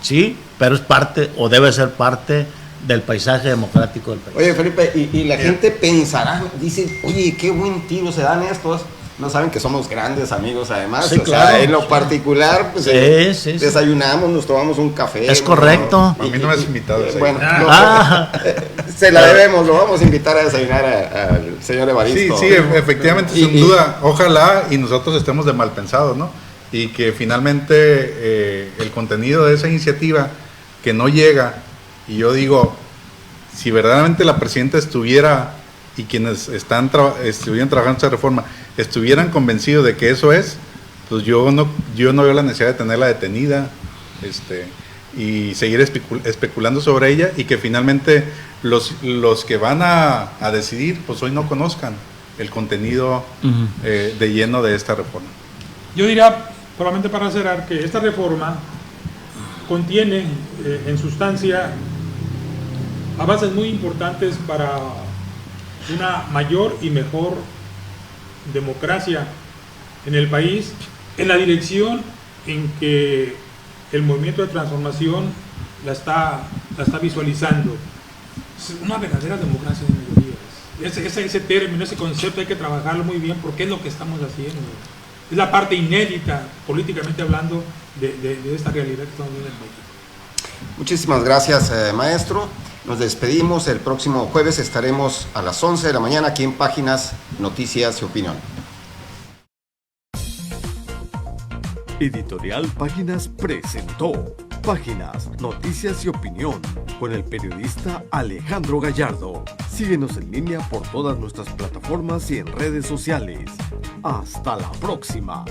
sí, pero es parte, o debe ser parte, del paisaje democrático del país. Oye, Felipe, y la gente pensará, dice, oye, qué buen tiro se dan estos. No saben que somos grandes amigos, además. Sí, o sea, claro. en lo particular, pues Sí. desayunamos, nos tomamos un café. Es correcto. A mí no me has invitado a desayunar. Bueno, se la debemos, lo vamos a invitar a desayunar al señor Evaristo. Sí, efectivamente, sin duda. Ojalá y nosotros estemos de mal pensados, ¿no? Y que finalmente el contenido de esa iniciativa que no llega, y yo digo, si verdaderamente la presidenta estuviera y quienes estuvieran trabajando esta reforma estuvieran convencidos de que eso es, pues yo no veo la necesidad de tenerla detenida y seguir especulando sobre ella, y que finalmente los que van a decidir, pues hoy no conozcan el contenido de lleno de esta reforma. Yo diría, solamente para cerrar, que esta reforma contiene en sustancia avances muy importantes para una mayor y mejor democracia en el país, en la dirección en que el movimiento de transformación la está visualizando. Es una verdadera democracia de mayorías. Ese término, ese concepto hay que trabajarlo muy bien, porque es lo que estamos haciendo. Es la parte inédita, políticamente hablando, de esta realidad que estamos viviendo en México. Muchísimas gracias, maestro. Nos despedimos. El próximo jueves estaremos a las 11 de la mañana aquí en Páginas, Noticias y Opinión. Editorial Páginas presentó Páginas, Noticias y Opinión con el periodista Alejandro Gallardo. Síguenos en línea por todas nuestras plataformas y en redes sociales. Hasta la próxima.